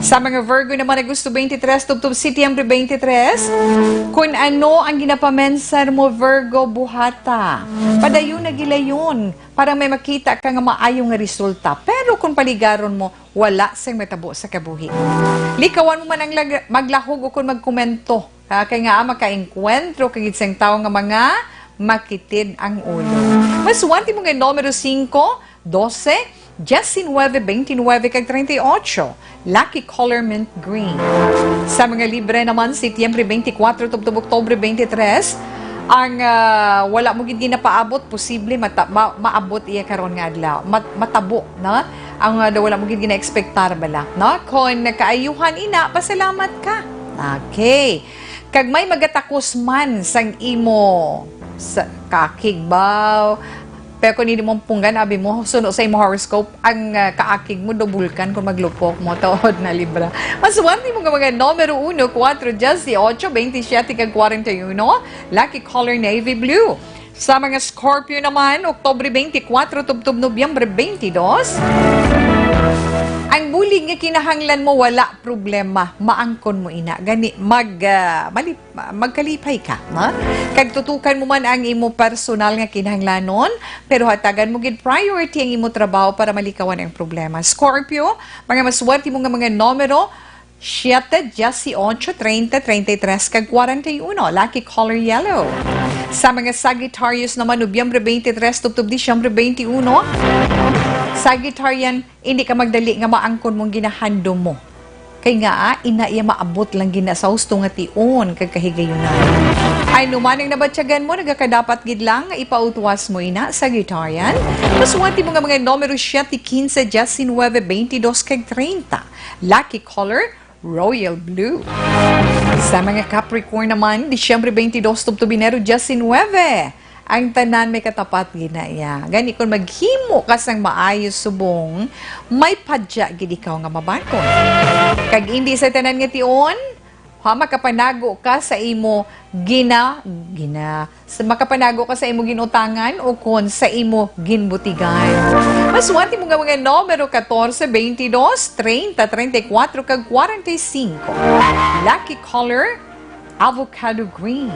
S1: Sa mga Virgo naman na gusto 23, tubtob Setyembre 23, kung ano ang ginapamensar mo Virgo, buhata. Padayon na gilayon para may makita ka nga maayong nga resulta. Pero kung paligaron mo, wala sang matabo sa kabuhi. Likawan mo man ang maglahog o kung magkomento. Kaya nga makaenkwentro kagit sang tao nga mga makitid ang ulo. Mas wanti mo nga numero 5, 12, 19, 29, kag 38. Lucky color mint green. Sa mga libre naman, Setyembre 24, tubtob Oktobre 23, ang wala mo gid ginapaabot, posible maabot iya karon nga adlaw. Matabo, na? Ang wala mo gid gina-expectar bala, no? Kung nakaayuhan ina, pasalamat ka. Okay. Kag may magatakos man sang imo sa kakig ba, pero kung hindi mo punggan, abi mo, suno sa imo horoscope, ang kaakig mo, dobulkan kung maglupok mo, taod na libra. Masuwanti mo mga numero 1, 4, 18, 27, kag 41, lucky color navy blue. Sa mga Scorpio naman, Oktobre 24, tubtob Nobyembre 22, ang bulig nga kinahanglan mo, wala problema. Maangkon mo ina. Gani, magkalipay ka. Ha? Kag tutukan mo man ang imo personal nga kinahanglanon, pero hatagan mo gid priority ang imo trabaho para malikawan ang problema. Scorpio, mga maswerte mo nga mga numero, 7, 18, 30, 33, kag 41. Lucky color yellow. Sa mga Sagittarius naman, Nobyembre 23, tubtob Disyembre 21, Sagittarian, hindi ka magdali nga maangkon mong ginahando mo. Kay nga, ina iya maabot lang gina sa husto nga tion kag kahigayunan. Ay numanang nabatyagan mo, nagakadapat gid lang nga ipautwas mo ina, Sagittarian. Masuwati mo nga mga numero 7, 15, 19, 22, kag 30. Lucky color, royal blue. Sa mga Capricorn naman, Disyembre 22, tubtob Enero 19, ang tanan may katapat ginaya. Gani kung maghimo ka sang maayos subong, may padya gid ikaw nga mabakon. Kag hindi sa tanan nga tion, makapanago ka sa imo makapanago ka sa imo ginutangan o kon sa imo ginbutigan. Maswati mo nga mga numero 14, 22, 30, 34, kag 45. Lucky color, avocado green.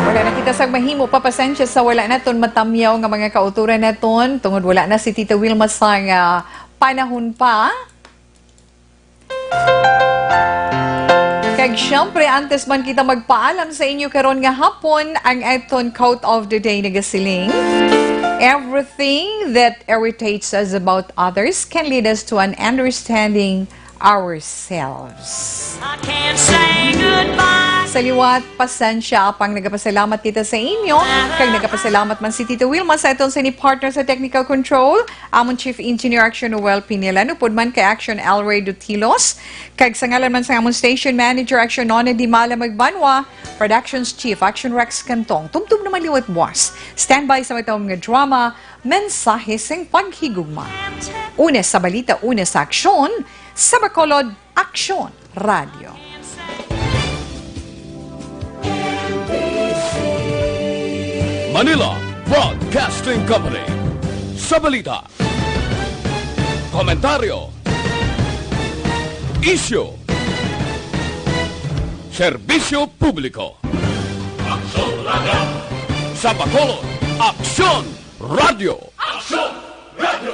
S1: Wala na kita sa mahimo, papasensya sa wala naton matamyaw nga mga kauturan naton, tungod wala na si Tita Wilma sa panahon pa. Kag syempre, antes man kita magpaalam sa inyo karon nga hapon, ang aton quote of the day nagasiling, everything that irritates us about others can lead us to an understanding ourselves.
S9: I can't say goodbye.
S1: Sa liwat, pasensya pang nagapasalamat kita sa inyo. Kag nagapasalamat man si Tito Wilma sa itong sini partner sa technical control, amon Chief Engineer Action Noel Pinilan, upod man kay Action Elray Dutilos, kag sa ngalan man sa amon Station Manager Action Nona Di Mala Magbanwa, Productions Chief Action Rex Cantong, tumtum na maliwat boss, standby sa matawang nga drama, mensahe sing paghigugma. Una sa balita, una sa aksyon, sa Bacolod, Aksyon Radio.
S13: Manila Broadcasting Company. Sa balita, komentaryo,
S18: Isyo. Serbisyo publiko.
S13: Aksyon Radio!
S18: Sa Bacolod, Aksyon Radio.
S13: Aksyon Radio!